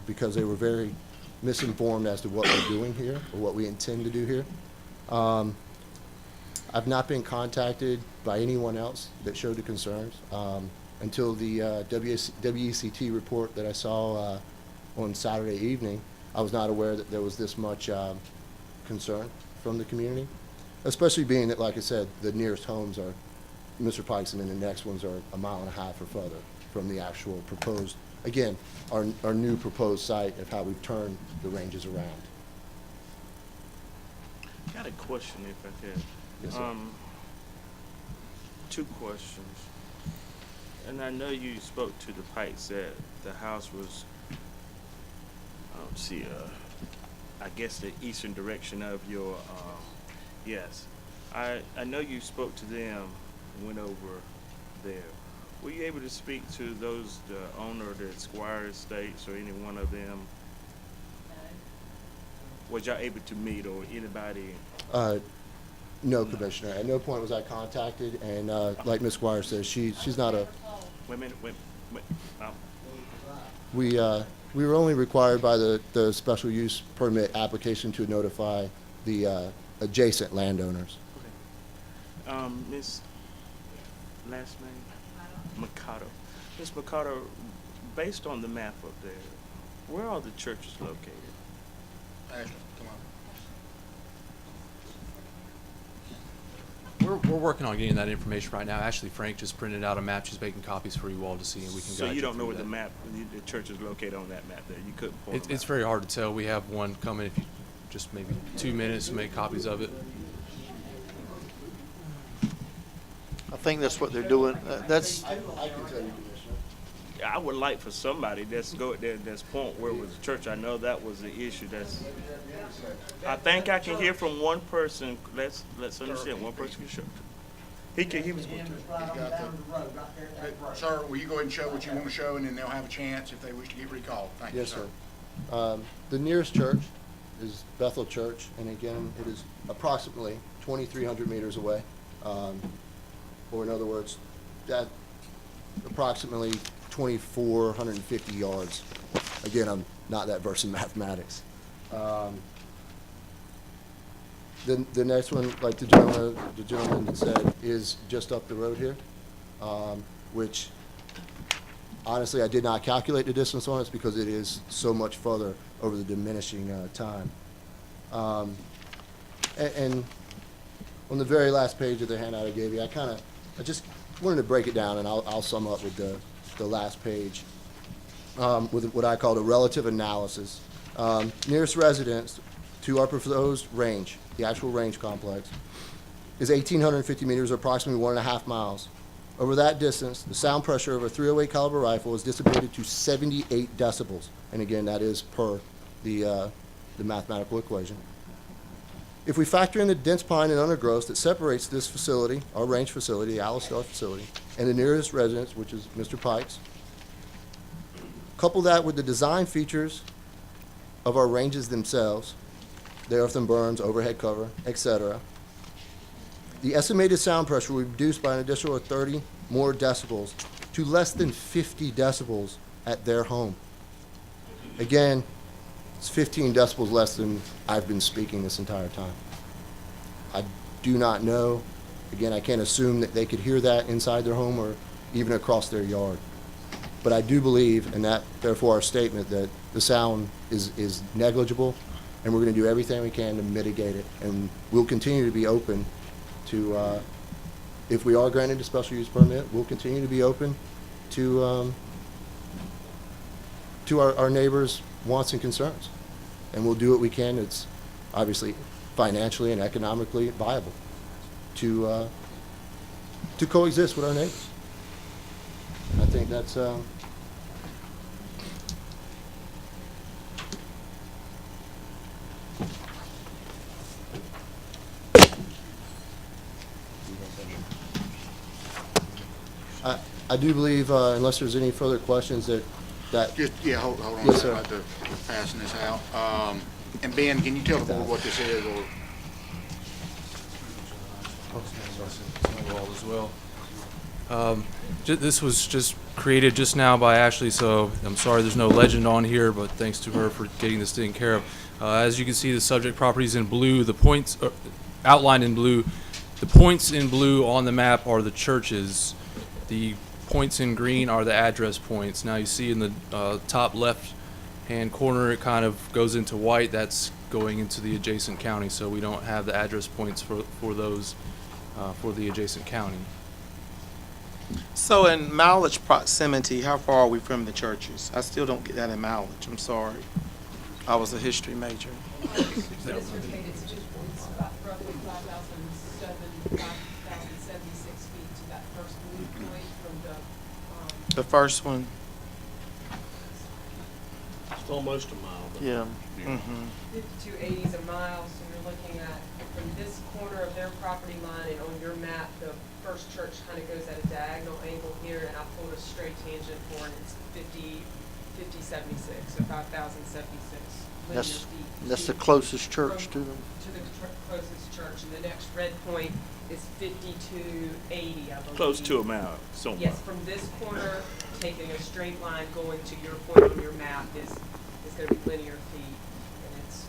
because they were very misinformed as to what we're doing here or what we intend to do here. I've not been contacted by anyone else that showed the concerns until the WECT report that I saw on Saturday evening. I was not aware that there was this much concern from the community, especially being that, like I said, the nearest homes are Mr. Pike's, and then the next ones are 1.5 miles or further from the actual proposed, again, our new proposed site of how we've turned the ranges around. Got a question, if I can. Yes, sir. 2 questions. And I know you spoke to the Pikes that the house was, I guess the eastern direction of your, yes. I know you spoke to them, went over there. Were you able to speak to those, the owner of the Squire Estates or any one of them? Was y'all able to meet or anybody? No, Commissioner. At no point was I contacted, and like Ms. Squire says, she's not a. Wait a minute. We were only required by the special use permit application to notify the adjacent landowners. Okay. Miss, last name? Mikado. Miss Mikado, based on the map up there, where are the churches located? Ashley, come on. We're working on getting that information right now. Ashley Frank just printed out a map. She's making copies for you all to see, and we can So guide you don't know through where the that. map, the church is located on that map there? You couldn't pull It's very hard to tell. We have one coming if you just maybe 2 minutes to make copies of it. I think that's what they're doing. That's, I can tell you, Commissioner. I would like for somebody that's go there, that's point where was the church. I know that was the issue. That's. I think I can hear from one person. Let's understand. One person can show. He was going to. Sir, will you go ahead and show what you want to show, and then they'll have a chance if they wish to get recalled. Thank you, Yes, sir. The nearest church is Bethel Church, and again, it is approximately 2,300 meters away. Or in other words, that approximately 2,450 yards. Again, I'm not that versed in mathematics. The next one, like the gentleman said, is just up the road here, which honestly I did not calculate the distance on it because it is so much further over the diminishing time. And on the very last page of the handout I gave you, I just wanted to break it down, and I'll sum up with the last page with what I call the relative analysis. Nearest residence to our proposed range, the actual range complex, is 1,850 meters, or approximately 1.5 miles. Over that distance, the sound pressure of a .308 caliber rifle is dissipated to 78 decibels, and again, that is per the mathematical equation. If we factor in the dense pine and undergrowth that separates this facility, our range facility, the Alistar facility, and the nearest residence, which is Mr. Pike's, couple that with the design features of our ranges themselves, the earthen berms, overhead cover, etc., the estimated sound pressure will be reduced by an additional 30 more decibels to less than 50 decibels at their home. Again, it's 15 decibels less than I've been speaking this entire time. I do not know. Again, I can't assume that they could hear that inside their home or even across their yard. But I do believe, and that therefore our statement, that the sound is negligible, and we're going to do everything we can to mitigate it. And we'll continue to be open to, if we are granted a special use permit, we'll continue to be open to our neighbors' wants and concerns. And we'll do what we can. It's obviously financially and economically viable to coexist with our neighbors. I think that's I do believe, unless there's any further questions, that That, Just, yeah, hold on, Yes, I'm sir. about to passing this out. And Ben, can you tell the board what this is, or? As well. This was just created just now by Ashley, so I'm sorry there's no legend on here, but thanks to her for getting this taken care of. As you can see, the subject properties in blue, the points outlined in blue. The points in blue on the map are the churches. The points in green are the address points. Now you see in the top left-hand corner, it kind of goes into white. That's going into the adjacent county, so we don't have the address points for those for the adjacent county. So in mileage proximity, how far are we from the churches? I still don't get that in mileage, I'm sorry. I was a history major. It's about roughly 5,076 feet to that first blue point from The first one? It's almost a mile. but- Yeah. Mm-hmm. 5280s a mile, so you're looking at from this corner of their property line, and on your map, the first church kind of goes at a diagonal angle here, and I pulled a straight tangent for it, it's 5076, so 5,076 linear That's, feet. that's the to- closest church to from- them. To the closest church, and the next red point is 5280, I believe. Close to a mile, somewhere. Yes, from this corner, taking a straight line going to your point on your map is gonna be linear feet, and it's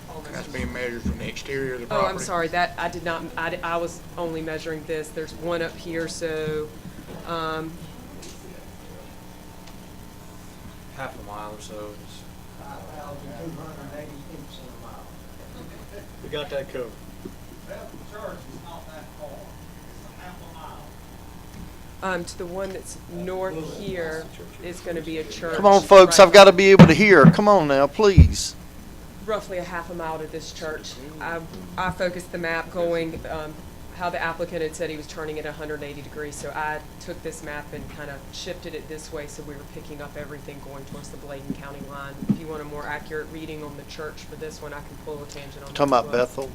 almost. That's being measured from the exterior of the Oh, property? I'm sorry, that, I did not, I was only measuring this, there's one up here, so, Half a mile or so. 5,280 feet in a mile. We got that covered. Well, the church is not that far. It's a half a mile. to the one that's north here is gonna be a church. Come on, folks, I've got to be able to hear. Come on now, please. Roughly a half a mile to this church. I focused the map going, how the applicant had said he was turning it 180 degrees, so I took this map and kind of shifted it this way so we were picking up everything going towards the Bladen County line. If you want a more accurate reading on the church for this one, I can pull a tangent on that. Talking as about well. Bethel.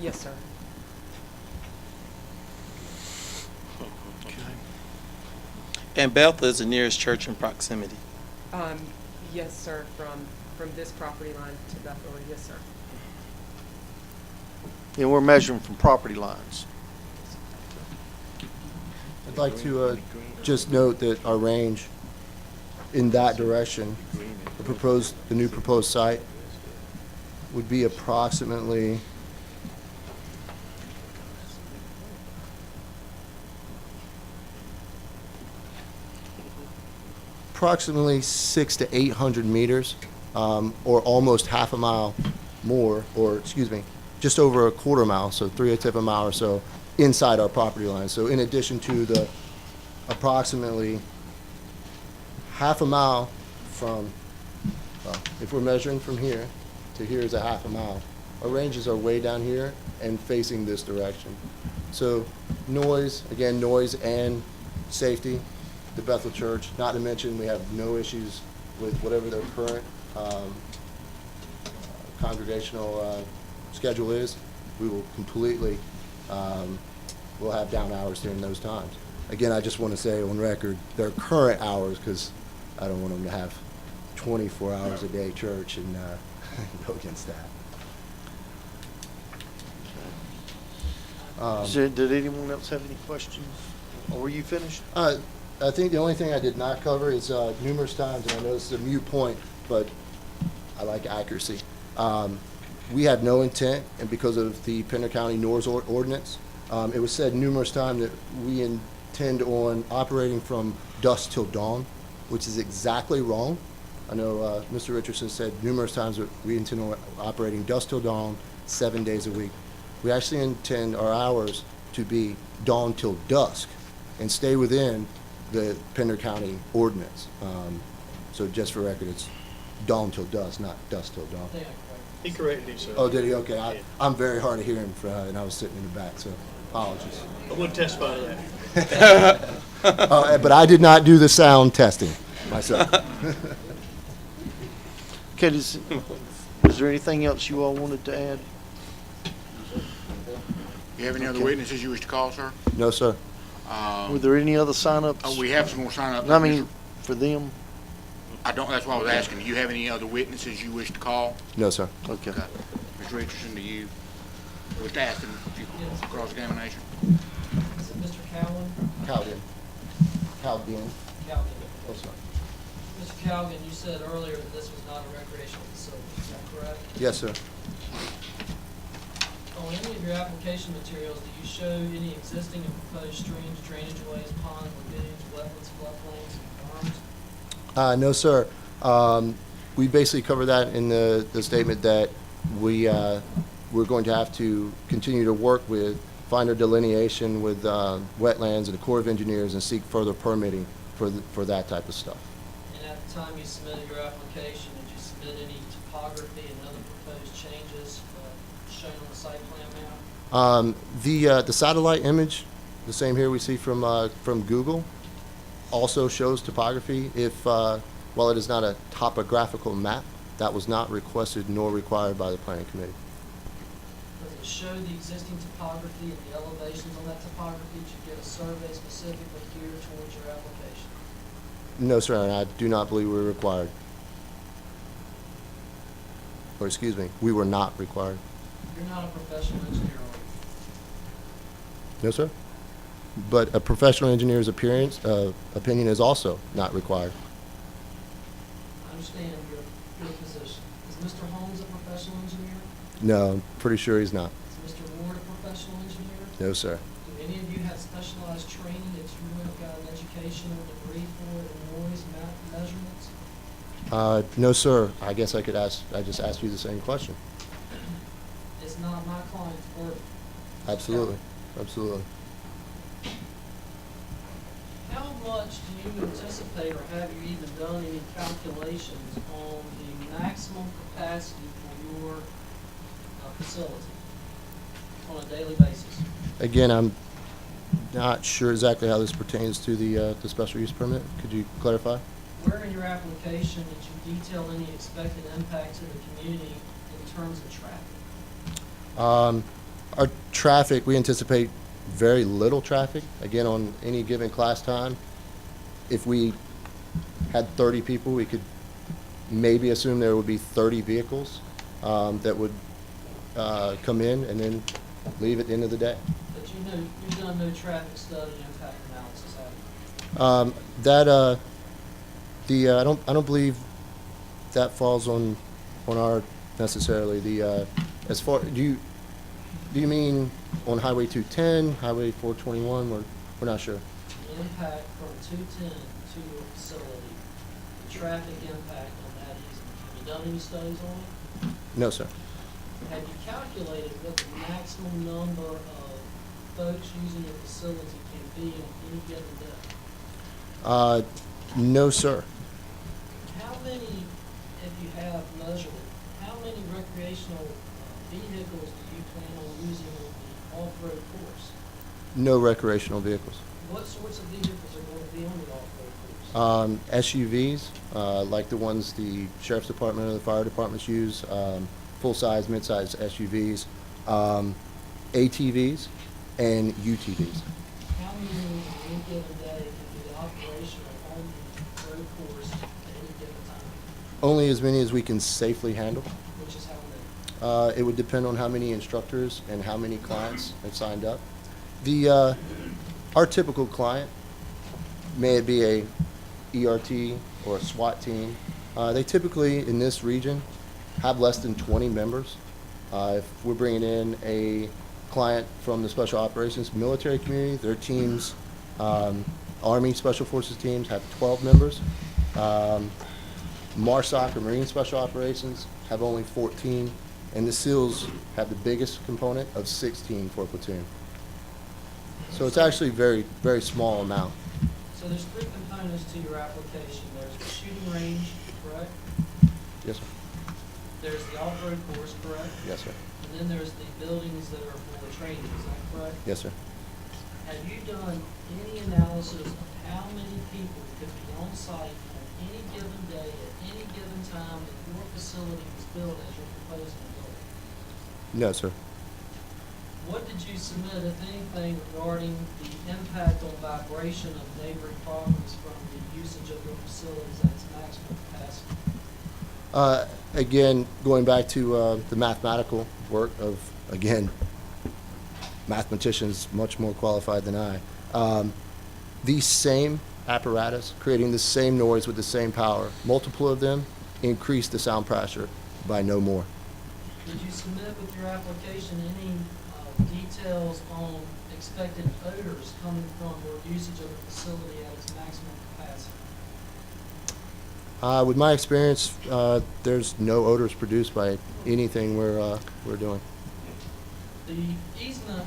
Yes, sir. And Bethel is the nearest church in proximity. Yes, sir, from this property line to Bethel, yes, sir. And we're measuring from property lines. I'd like to just note that our range in that direction, the new proposed site, would be approximately approximately 600 to 800 meters, or almost half a mile more, or excuse me, just over a quarter mile, so 3/8 of a mile or so inside our property line. So in addition to the approximately half a mile from, well, if we're measuring from here to here is a half a mile, our ranges are way down here and facing this direction. So noise, again, noise and safety, the Bethel Church, not to mention we have no issues with whatever their current congregational schedule is. We will completely, we'll have down hours during those times. Again, I just want to say on record, their current hours, because I don't want them to have 24 hours a day church and go against that. Did anyone else have any questions? Or were you finished? I think the only thing I did not cover is numerous times, and I know this is a moot point, but I like accuracy. We have no intent, and because of the Pender County NORS ordinance, it was said numerous times that we intend on operating from dusk till dawn, which is exactly wrong. I know Mr. Richardson said numerous times that we intend on operating dusk till dawn, 7 days a week. We actually intend our hours to be dawn till dusk and stay within the Pender County ordinance. So just for record, it's dawn till dusk, not dusk till dawn. He corrected you, sir. Oh, did he? Okay. I'm very hard of hearing, and I was sitting in the back, so apologies. I wouldn't testify to that. But I did not do the sound testing myself. Okay, is there anything else you all wanted to add? You have any other Okay. witnesses you wish to call, sir? No, sir. Were there any other sign-ups? Oh, we have some more sign-ups. I mean, for them? I don't, that's why I was asking, do you have any other witnesses you wish to call? No, sir. Okay. Ms. Richardson, do you wish to ask them a few cross-examination? Is it Mr. Cowan? Calvin. Calvin. Calvin. Yes, sir. Mr. Calvin, you said earlier that this was not a recreational facility, is that correct? Yes, sir. On any of your application materials, do you show any existing and proposed streams, drainage ways, ponds, lagoons, wetlands, floodplains, and farms? No, sir. We basically cover that in the statement that we're going to have to continue to work with, find a delineation with wetlands and the Corps of Engineers and seek further permitting for that type of stuff. And at the time you submitted your application, did you submit any topography and other proposed changes shown on the site plan map? The satellite image, the same here we see from Google, also shows topography. If while it is not a topographical map, that was not requested nor required by the planning committee. Does it show the existing topography and the elevations on that topography? Did you get a survey specifically geared towards your application? No, sir, and I do not believe we're required. Or excuse me, we were not required. You're not a professional engineer, are you? No, sir. But a professional engineer's opinion is also not required. I understand your position. Is Mr. Holmes a professional engineer? No, I'm pretty sure he's not. Is Mr. Ward a professional engineer? No, sir. Do any of you have specialized training that you would have got an educational degree for in noise measurements? No, sir. I guess I just asked you the same question. It's not my client's burden. Absolutely. Absolutely. How much do you anticipate, or have you even done any calculations on the maximum capacity for your facility on a daily basis? Again, I'm not sure exactly how this pertains to the special use permit. Could you clarify? Where in your application did you detail any expected impact to the community in terms of traffic? Our traffic, we anticipate very little traffic. Again, on any given class time, if we had 30 people, we could maybe assume there would be 30 vehicles that would come in and then leave at the end of the day. But you've done no traffic study impact analysis, have you? I don't believe that falls on our necessarily. As far do you mean on Highway 210, Highway 421? We're not sure. The impact from 210 to your facility, the traffic impact on that easement. Have you done any studies on it? No, sir. Have you calculated what the maximum number of folks using your facility can be on any given day? No, sir. How many, if you have measured it, how many recreational vehicles do you plan on using on the off-road course? No recreational vehicles. What sorts of vehicles are going to be on the off-road course? SUVs, like the ones the sheriff's department or the fire departments use, full-size, mid-size SUVs, ATVs, and UTVs. How many on any given day can be operational on the road course at any given time? Only as many as we can safely handle. Which is how many? It would depend on how many instructors and how many clients have signed up. Our typical client, may it be a ERT or a SWAT team, they typically in this region have less than 20 members. If we're bringing in a client from the Special Operations military community, their teams, Army Special Forces teams have 12 members. MARSOC or Marine Special Operations have only 14, and the SEALs have the biggest component of 16 for a platoon. So it's actually very, very small amount. So there's three components to your application. There's the shooting range, correct? Yes, sir. There's the off-road course, correct? Yes, sir. And then there's the buildings that are for the training, is that correct? Yes, sir. Have you done any analysis of how many people could be on site on any given day at any given time that your facility was built as you're proposing to build? No, sir. what did you submit, if anything, regarding the impact on vibration of neighboring properties from the usage of your facilities at its maximum capacity? Again, going back to the mathematical work of, again, mathematicians much more qualified than I. The same apparatus creating the same noise with the same power, multiple of them increase the sound pressure by no more. Did you submit with your application any details on expected odors coming from your usage of the facility at its maximum capacity? With my experience, there's no odors produced by anything we're doing. The easement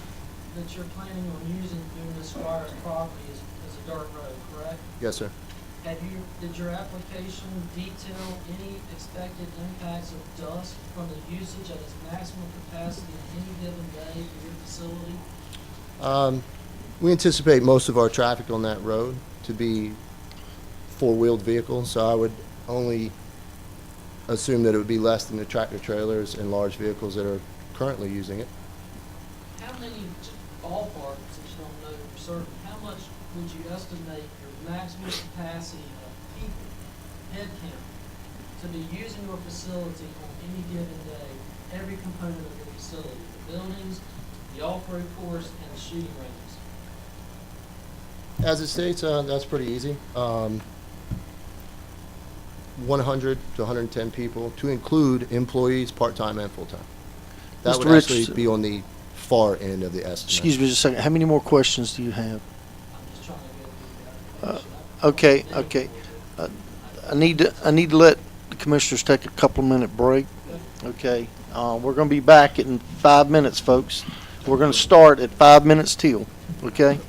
that you're planning on using through Ms. Squire's property is a dirt road, correct? Yes, sir. Did your application detail any expected impacts of dust from the usage at its maximum capacity on any given day for your facility? We anticipate most of our traffic on that road to be four-wheeled vehicles, so I would only assume that it would be less than the tractor trailers and large vehicles that are currently using it. How many, just ballpark, since you don't know for certain, how much would you estimate your maximum capacity of people, head count, to be using your facility on any given day, every component of your facility, the buildings, the off-road course, and the shooting ranges? As it states, that's pretty easy. 100 to 110 people, to include employees, part-time and full-time. That Mr. would actually Richardson. be on the far end of the estimate. Excuse me just a second. How many more questions do you have? I'm just trying to get the application. Okay. I need to let the commissioners take a couple-minute break. Okay. We're going to be back in 5 minutes, folks. We're going to start at 5 minutes till. Okay.